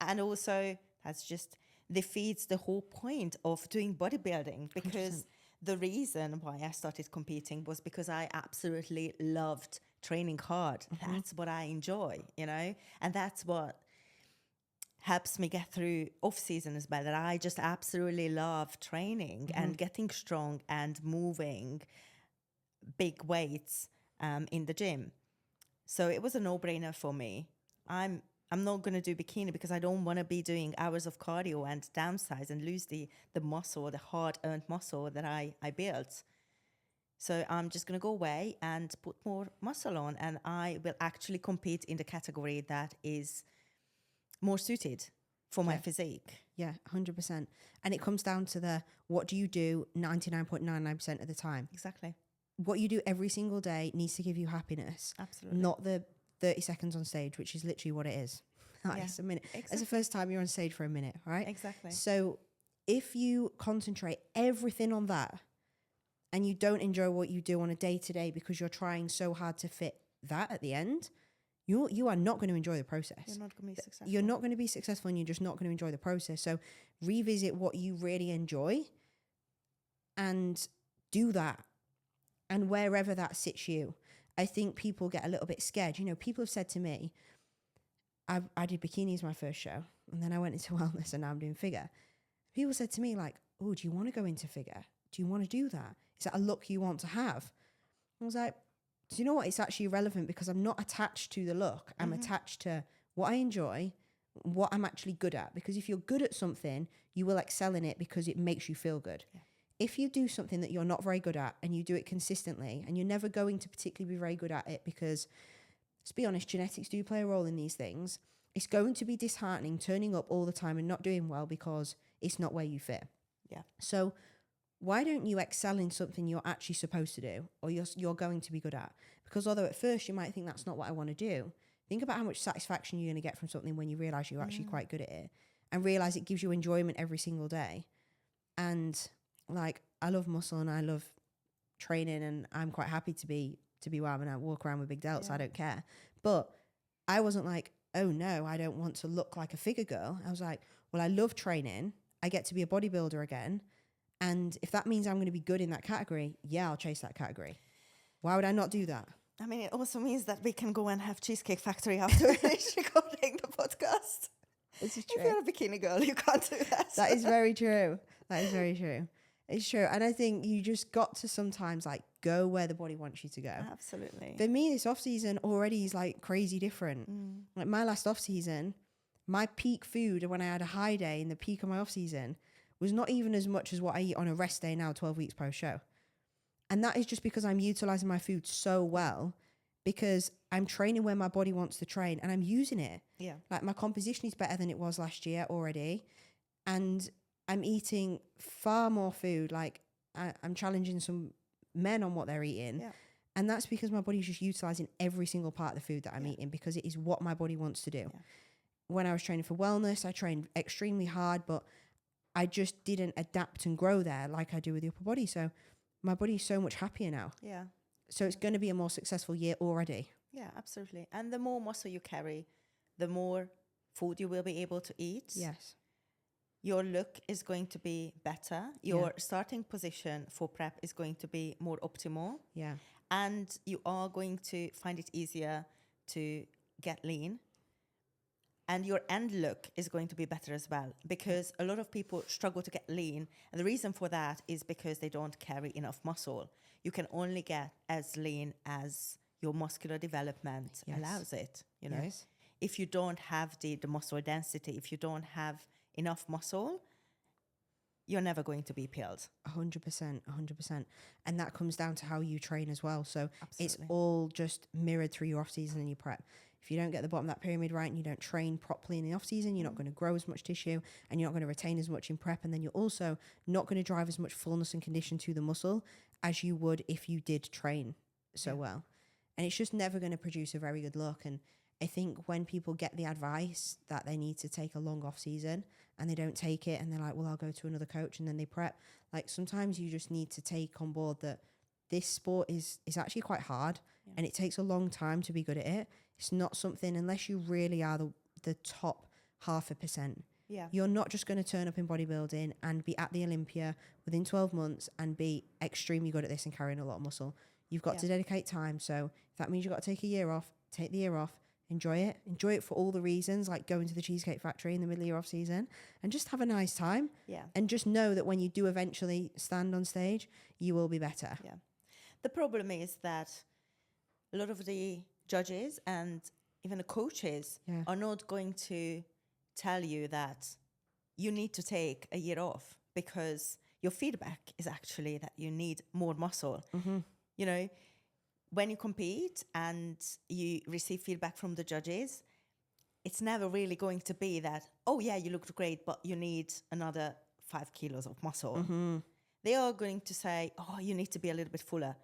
And also, that's just defeats the whole point of doing bodybuilding, because 100%. The reason why I started competing was because I absolutely loved training hard. That's what I enjoy, you know? And that's what helps me get through off season as well, that I just absolutely love training and getting strong and moving big weights in the gym. So it was a no-brainer for me. I'm not going to do bikini because I don't want to be doing hours of cardio and downsize and lose the muscle, the hard-earned muscle that I built. So I'm just going to go away and put more muscle on, and I will actually compete in the category that is more suited for my physique. Yeah, 100%. And it comes down to what do you do 99.99% of the time? Exactly. What you do every single day needs to give you happiness. Absolutely. Not the 30 seconds on stage, which is literally what it is. It's a minute. Exactly. It's the first time you're on stage for a minute, right? Exactly. So if you concentrate everything on that and you don't enjoy what you do on a day-to-day because you're trying so hard to fit that at the end, you are not going to enjoy the process. You're not going to be successful. You're not going to be successful, and you're just not going to enjoy the process. So revisit what you really enjoy and do that. And wherever that sits you. I think people get a little bit scared. You know, people have said to me, I did bikini as my first show, and then I went into wellness, and now I'm doing figure. People said to me like, oh, do you want to go into figure? Do you want to do that? Is that a look you want to have? I was like, do you know what? It's actually irrelevant, because I'm not attached to the look. I'm attached to what I enjoy, what I'm actually good at. Because if you're good at something, you will excel in it because it makes you feel good. Yeah. If you do something that you're not very good at and you do it consistently, and you're never going to particularly be very good at it, because let's be honest, genetics do play a role in these things, it's going to be disheartening turning up all the time and not doing well because it's not where you fit. Yeah. So why don't you excel in something you're actually supposed to do, or you're going to be good at? Because although at first you might think that's not what I want to do, think about how much satisfaction you're going to get from something when you realize you're actually quite good at it, and realize it gives you enjoyment every single day. And like, I love muscle and I love training, and I'm quite happy to be warm, and I walk around with big delts. I don't care. But I wasn't like, oh no, I don't want to look like a figure girl. I was like, well, I love training. I get to be a bodybuilder again. And if that means I'm going to be good in that category, yeah, I'll chase that category. Why would I not do that? I mean, it also means that we can go and have Cheesecake Factory after we finish recording the podcast. This is true. If you're a bikini girl, you can't do that. That is very true. That is very true. It's true. And I think you just got to sometimes like go where the body wants you to go. Absolutely. For me, this off season already is like crazy different. Like my last off season, my peak food when I had a high day in the peak of my off season was not even as much as what I eat on a rest day now, 12 weeks post show. And that is just because I'm utilizing my food so well, because I'm training where my body wants to train and I'm using it. Yeah. Like my composition is better than it was last year already. And I'm eating far more food. Like I'm challenging some men on what they're eating. Yeah. And that's because my body's just utilizing every single part of the food that I'm eating, because it is what my body wants to do. Yeah. When I was training for wellness, I trained extremely hard, but I just didn't adapt and grow there like I do with the upper body. So my body is so much happier now. Yeah. So it's going to be a more successful year already. Yeah, absolutely. And the more muscle you carry, the more food you will be able to eat. Yes. Your look is going to be better. Your starting position for prep is going to be more optimal. Yeah. And you are going to find it easier to get lean. And your end look is going to be better as well, because a lot of people struggle to get lean. And the reason for that is because they don't carry enough muscle. You can only get as lean as your muscular development allows it, you know. Yes. If you don't have the muscle density, if you don't have enough muscle, you're never going to be peeled. 100%, 100%. And that comes down to how you train as well. So it's Absolutely. all just mirrored through your off season and your prep. If you don't get the bottom of that pyramid right and you don't train properly in the off season, you're not going to grow as much tissue and you're not going to retain as much in prep. And then you're also not going to drive as much fullness and condition to the muscle as you would if you did train so well. And it's just never going to produce a very good look. And I think when people get the advice that they need to take a long off season and they don't take it and they're like, well, I'll go to another coach and then they prep. Like sometimes you just need to take on board that this sport is actually quite hard and it takes a long time to be good at it. It's not something, unless you really are the top 0.5%. Yeah. You're not just going to turn up in bodybuilding and be at the Olympia within 12 months and be extremely good at this and carrying a lot of muscle. You've got to dedicate time. So if that means you've got to take a year off, take the year off. Enjoy it for all the reasons, like going to the Cheesecake Factory in the middle of your off season and just have a nice time. Yeah. And just know that when you do eventually stand on stage, you will be better. Yeah. The problem is that a lot of the judges and even the coaches are not going to tell you that you need to take a year off, because your feedback is actually that you need more muscle. You know, when you compete and you receive feedback from the judges, it's never really going to be that, oh yeah, you looked great, but you need another 5 kilos of muscle. They are going to say, oh, you need to be a little bit fuller.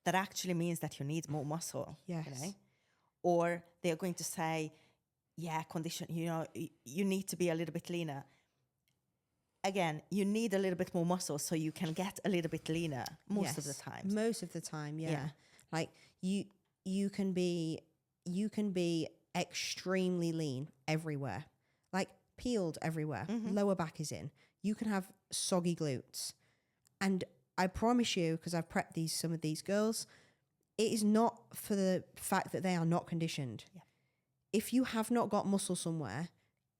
That actually means that you need more muscle. Yes. You know? Or they are going to say, yeah, condition, you know, you need to be a little bit leaner. Again, you need a little bit more muscle so you can get a little bit leaner most of the time. Most of the time, yeah. Like you can be extremely lean everywhere, like peeled everywhere. Lower back is in. You can have soggy glutes, and I promise you, because I've prepped some of these girls, it is not for the fact that they are not conditioned. Yeah. If you have not got muscle somewhere,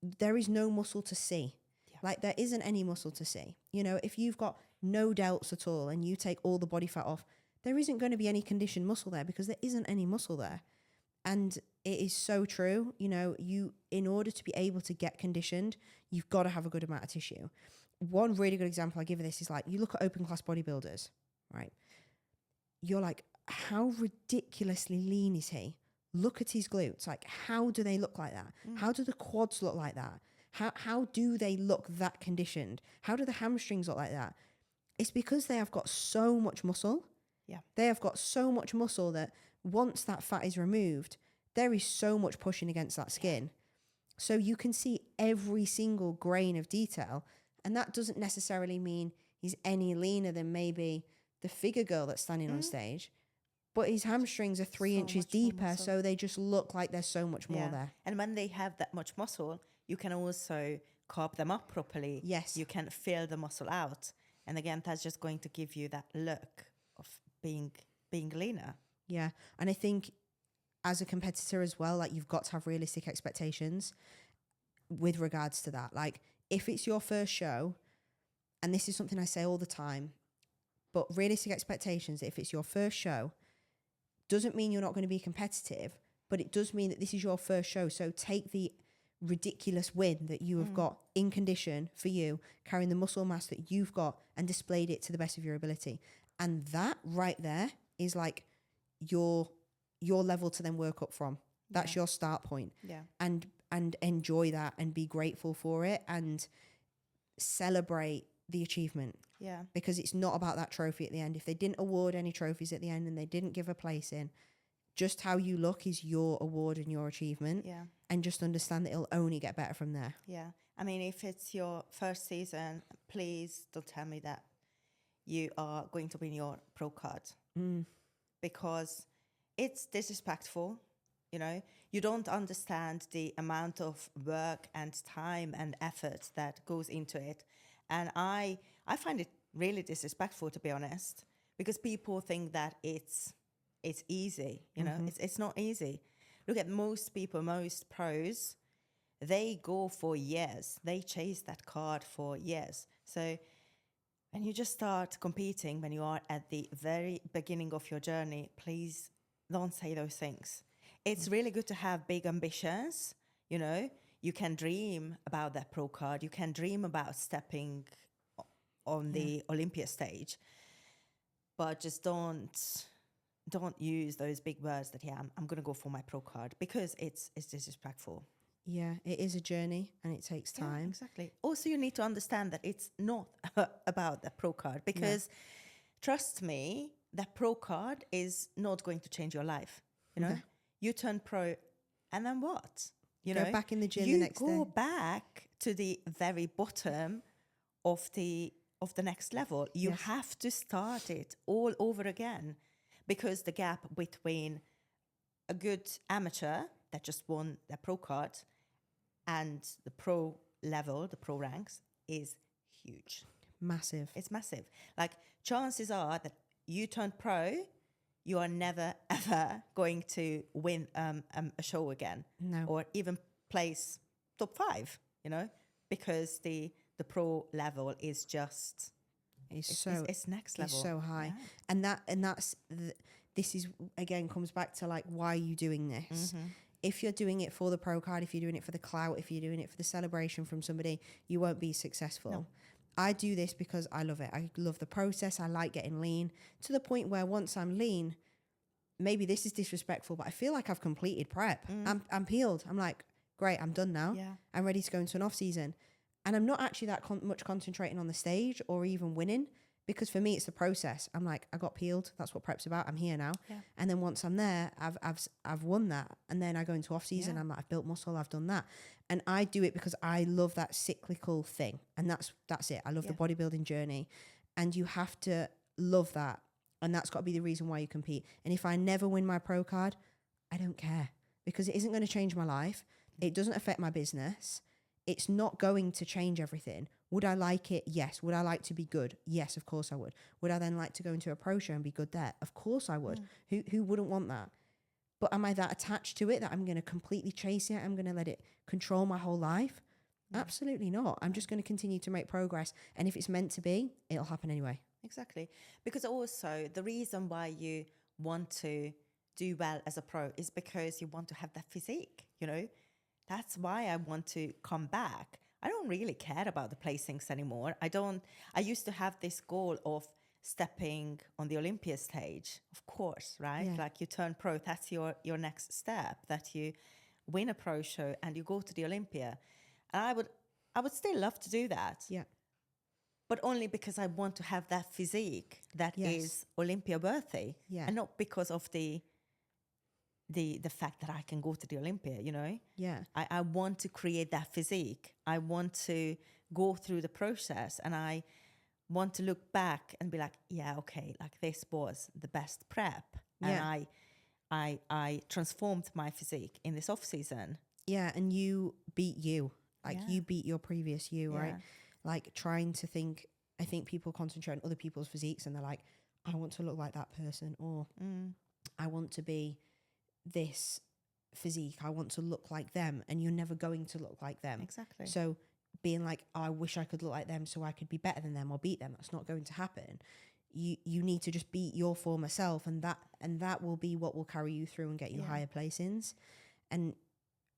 there is no muscle to see. Like there isn't any muscle to see. You know, if you've got no delts at all and you take all the body fat off, there isn't going to be any conditioned muscle there because there isn't any muscle there. And it is so true. You know, in order to be able to get conditioned, you've got to have a good amount of tissue. One really good example I give of this is like, you look at open class bodybuilders, right? You're like, how ridiculously lean is he? Look at his glutes. Like, how do they look like that? How do the quads look like that? How do they look that conditioned? How do the hamstrings look like that? It's because they have got so much muscle. Yeah. They have got so much muscle that once that fat is removed, there is so much pushing against that skin. So you can see every single grain of detail. And that doesn't necessarily mean he's any leaner than maybe the figure girl that's standing on stage. But his hamstrings are 3 inches deeper, so they just look like there's so much more there. And when they have that much muscle, you can also carb them up properly. Yes. You can fill the muscle out. And again, that's just going to give you that look of being leaner. Yeah. And I think as a competitor as well, like you've got to have realistic expectations with regards to that. Like if it's your first show, and this is something I say all the time, but realistic expectations, if it's your first show, doesn't mean you're not going to be competitive, but it does mean that this is your first show. So take the ridiculous win that you have got in condition for you, carrying the muscle mass that you've got and displayed it to the best of your ability. And that right there is like your level to then work up from. That's your start point. Yeah. And enjoy that and be grateful for it and celebrate the achievement. Yeah. Because it's not about that trophy at the end. If they didn't award any trophies at the end and they didn't give a place in, just how you look is your award and your achievement. Yeah. And just understand that it'll only get better from there. Yeah. I mean, if it's your first season, please don't tell me that you are going to win your pro card. Because it's disrespectful. You know, you don't understand the amount of work and time and effort that goes into it. And I find it really disrespectful, to be honest, because people think that it's easy, you know, it's not easy. Look at most people, most pros, they go for years. They chase that card for years. So when you just start competing, when you are at the very beginning of your journey, please don't say those things. It's really good to have big ambitions, you know. You can dream about that pro card. You can dream about stepping on the Olympia stage. But just don't use those big words that I'm going to go for my pro card, because it's disrespectful. Yeah, it is a journey and it takes time. Yeah, exactly. Also, you need to understand that it's not about the pro card, because trust me, that pro card is not going to change your life. You know, No. you turn pro, and then what? You Go know, back in the gym you the next go day. back to the very bottom of the next level. You Yes. have to start it all over again, because the gap between a good amateur that just won their pro card and the pro level, the pro ranks, is huge. Massive. It's massive. Like, chances are that you turn pro, you are never ever going to win a show again, No. or even place top 5. You know, because the pro level is just it's next level. It's so high. Yeah. And that's this is again comes back to like, why are you doing this? Mm-hmm. If you're doing it for the pro card, if you're doing it for the clout, if you're doing it for the celebration from somebody, you won't be successful. No. I do this because I love it. I love the process. I like getting lean, to the point where once I'm lean, maybe this is disrespectful, but I feel like I've completed prep. I'm peeled. I'm like, great, I'm done now. Yeah. I'm ready to go into an off season. And I'm not actually that much concentrating on the stage or even winning, because for me, it's the process. I'm like, I got peeled. That's what prep's about. I'm here now. Yeah. And then once I'm there, I've won that. And then I go into off season. Yeah. I'm like, I've built muscle. I've done that. And I do it because I love that cyclical thing. And that's it. I love the bodybuilding journey. And you have to love that. And that's got to be the reason why you compete. And if I never win my pro card, I don't care, because it isn't going to change my life. It doesn't affect my business. It's not going to change everything. Would I like it? Yes. Would I like to be good? Yes, of course I would. Would I then like to go into a pro show and be good there? Of course I would. Who wouldn't want that? But am I that attached to it that I'm going to completely chase it? I'm going to let it control my whole life? Absolutely not. I'm just going to continue to make progress. And if it's meant to be, it'll happen anyway. Exactly. Because also the reason why you want to do well as a pro is because you want to have that physique, you know? That's why I want to come back. I don't really care about the placings anymore. I used to have this goal of stepping on the Olympia stage, of course, right? Yeah. Like, you turn pro, that's your next step, that you win a pro show and you go to the Olympia. And I would still love to do that. Yeah. But only because I want to have that physique that is Olympia worthy. Yeah. And not because of the fact that I can go to the Olympia, you know? Yeah. I want to create that physique. I want to go through the process, and I want to look back and be like, yeah, okay, like, this was the best prep. And I transformed my physique in this off season. Yeah. And you beat you. Like, you beat your previous you, right? Like, trying to think, I think people concentrate on other people's physiques and they're like, I want to look like that person, or I want to be this physique, I want to look like them, and you're never going to look like them. Exactly. So being like, oh, I wish I could look like them so I could be better than them or beat them, that's not going to happen. You need to just beat your former self, and that will be what will carry you through and get you higher placings. And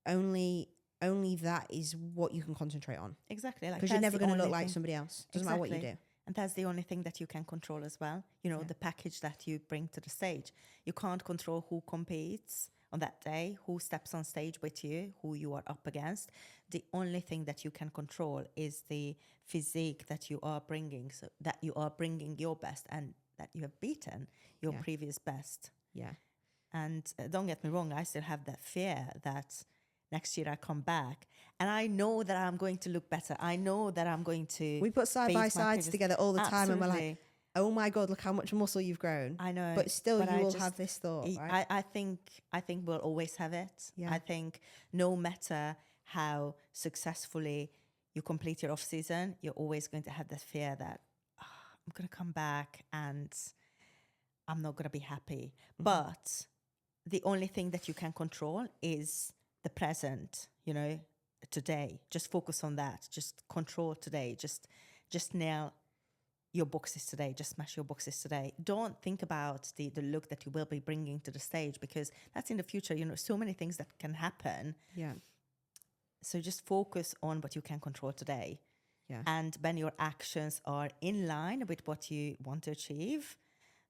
only that is what you can concentrate on. Exactly. Because you're never going to look like somebody else. Doesn't matter what you do. And that's the only thing that you can control as well. You know, the package that you bring to the stage. You can't control who competes on that day, who steps on stage with you, who you are up against. The only thing that you can control is the physique that you are bringing, so that you are bringing your best and that you have beaten your previous best. Yeah. And don't get me wrong, I still have that fear that next year I come back and I know that I'm going to look better. I know that I'm going to... We put side by sides together all the time. Absolutely. And we're like, oh my God, look how much muscle you've grown. I know. But still, you will have this thought, right? I think we'll always have it. Yeah. I think no matter how successfully you complete your off season, you're always going to have that fear that I'm going to come back and I'm not going to be happy. But the only thing that you can control is the present, you know, today. Just focus on that. Just control today. Just nail your boxes today. Just smash your boxes today. Don't think about the look that you will be bringing to the stage, because that's in the future. You know, so many things that can happen. Yeah. So just focus on what you can control today. Yeah. And when your actions are in line with what you want to achieve,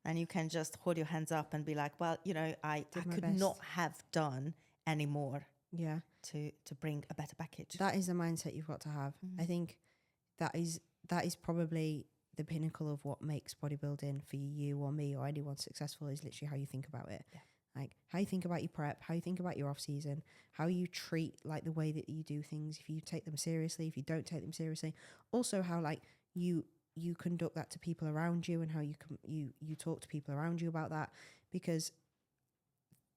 then you can just hold your hands up and be like, well, you know, I my could best. not have done any more Yeah. to bring a better package. That is the mindset you've got to have. I think that is probably the pinnacle of what makes bodybuilding for you or me or anyone successful, is literally how you think about it. Yeah. Like how you think about your prep, how you think about your off season, how you treat like the way that you do things, if you take them seriously, if you don't take them seriously. Also how like you conduct that to people around you, and how you talk to people around you about that, because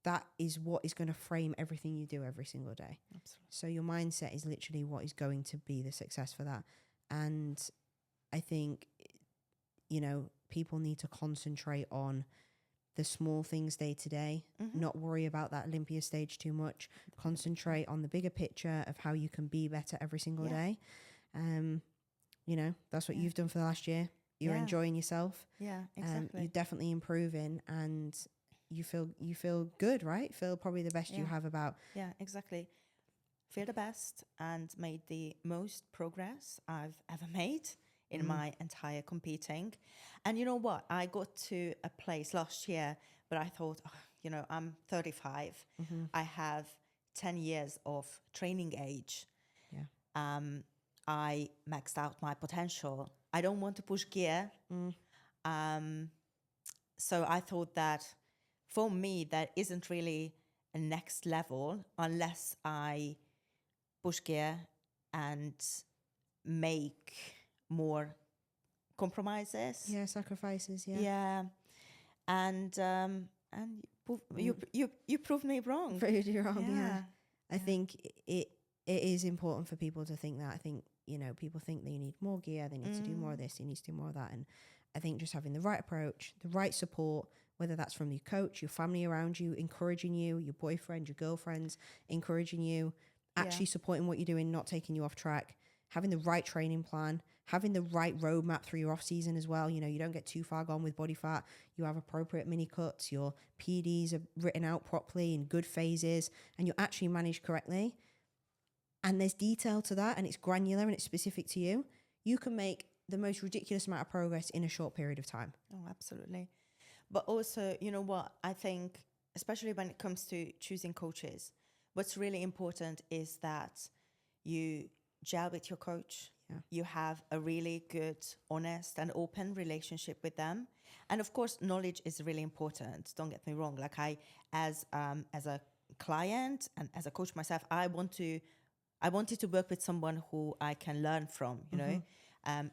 that is what is going to frame everything you do every single day. Absolutely. So your mindset is literally what is going to be the success for that. And I think, you know, people need to concentrate on the small things day to day, not worry about that Olympia stage too much, concentrate on the bigger picture of how you can be better every single day. You know, that's what you've done for the last year. You're enjoying yourself. Yeah, exactly. You're definitely improving, and you feel good, right? Feel probably the best you have about. Yeah, exactly. Feel the best and made the most progress I've ever made in my entire competing. And you know what? I got to a place last year where I thought, oh, you know, I'm 35. I have 10 years of training age. Yeah. I maxed out my potential. I don't want to push gear. So I thought that for me, there isn't really a next level unless I push gear and make more compromises. Yeah, sacrifices. Yeah. Yeah. And you proved me wrong. Proved you wrong. Yeah. I Yeah. think it is important for people to think that. I think, you know, people think they need more gear, they need to do more of this, they need to do more of that. And I think just having the right approach, the right support, whether that's from your coach, your family around you, encouraging you, your boyfriend, your girlfriends, encouraging you, actually supporting what you're doing, not taking you off track, having the right training plan, having the right roadmap through your off season as well. You know, you don't get too far gone with body fat. You have appropriate mini cuts, your PDs are written out properly in good phases, and you're actually managed correctly. And there's detail to that, and it's granular and it's specific to you. You can make the most ridiculous amount of progress in a short period of time. Oh, absolutely. But also, you know what? I think, especially when it comes to choosing coaches, what's really important is that you gel with your coach. Yeah. You have a really good, honest and open relationship with them. And of course, knowledge is really important. Don't get me wrong. Like as a client and as a coach myself, I wanted to work with someone who I can learn from, you know.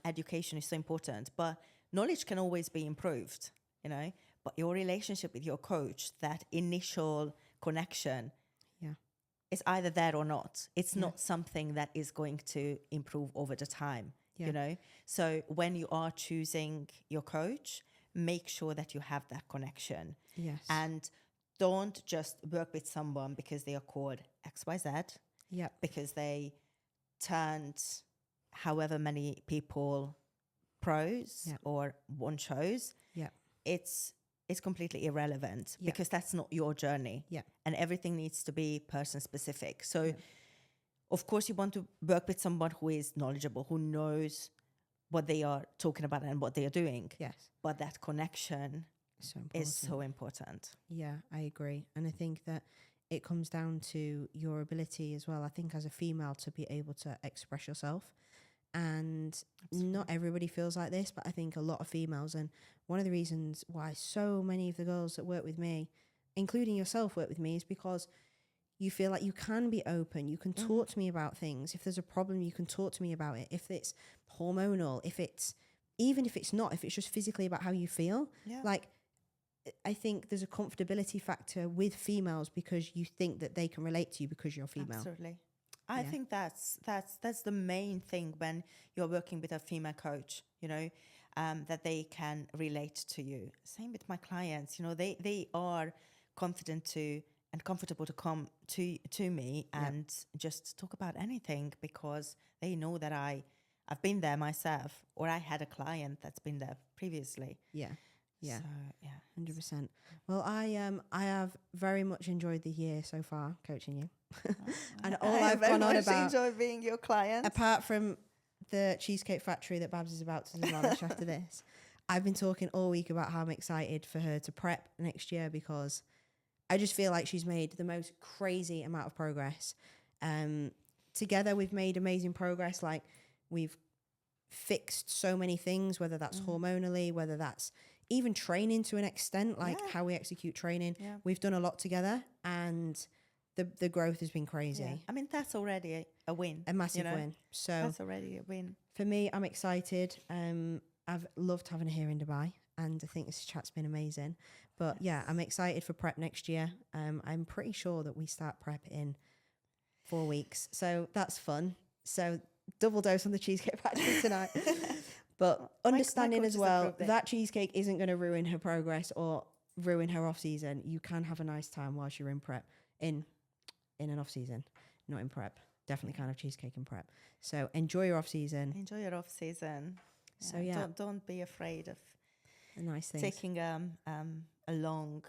Education is so important, but knowledge can always be improved, you know. But your relationship with your coach, that initial connection, is either there or not. It's not something that is going to improve over the time, you know. So when you are choosing your coach, make sure that you have that connection. Yes. And don't just work with someone because they are called XYZ. Yeah. Because they turned however many people pros or one shows. Yeah. It's completely irrelevant because that's not your journey. Yeah. And everything needs to be person specific. So of course you want to work with someone who is knowledgeable, who knows what they are talking about and what they are doing. Yes. But that connection is so important. Yeah, I agree. And I think that it comes down to your ability as well, I think, as a female, to be able to express yourself. And not everybody feels like this, but I think a lot of females, and one of the reasons why so many of the girls that work with me, including yourself, work with me, is because you feel like you can be open, you can talk to me about things. If there's a problem, you can talk to me about it. If it's hormonal, even if it's not, if it's just physically about how you feel, like, I think there's a comfortability factor with females because you think that they can relate to you because you're female. Absolutely. I think that's the main thing when you're working with a female coach, you know, that they can relate to you. Same with my clients, you know, they are confident to and comfortable to come to me and just talk about anything because they know that I've been there myself, or I had a client that's been there previously. Yeah. Yeah. So, 100%. Well, I have very much enjoyed the year so far coaching you. And all I've gone on about, enjoy being your client. apart from the Cheesecake Factory that Babs is about to demolish after this, I've been talking all week about how I'm excited for her to prep next year because I just feel like she's made the most crazy amount of progress. Together, we've made amazing progress. Like, we've fixed so many things, whether that's hormonally, whether that's even training to an extent, like how we execute training. Yeah. We've done a lot together, and the growth has been crazy. Yeah. I mean, that's already a win. A massive win. So that's already a win. for me, I'm excited. I've loved having her here in Dubai, and I think this chat's been amazing. But yeah, I'm excited for prep next year. I'm pretty sure that we start prep in 4 weeks. So that's fun. So double dose on the Cheesecake Factory tonight. But understanding as well, that cheesecake isn't going to ruin her progress or ruin her off season. You can have a nice time whilst you're in prep, in an off season, not in prep. Definitely can't have cheesecake in prep. So enjoy your off season. Enjoy your off season. So yeah, don't be afraid of a nice thing. Taking a long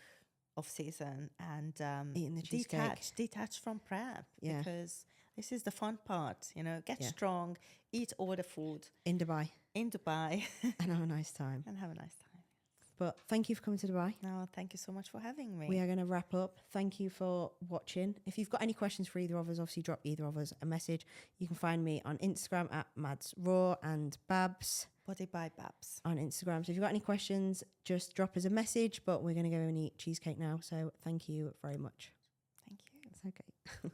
off season and eating the cheesecake. Detach from prep. Yeah. Because this is the fun part. You know, get strong, eat all the food in Dubai, and have a nice time. But thank you for coming to Dubai. No, thank you so much for having me. We are going to wrap up. Thank you for watching. If you've got any questions for either of us, obviously drop either of us a message. You can find me on Instagram at Mads Raw and Babs. Body by Babs. On Instagram. So if you've got any questions, just drop us a message. But we're going to go and eat cheesecake now. So thank you very much. Thank you. It's okay.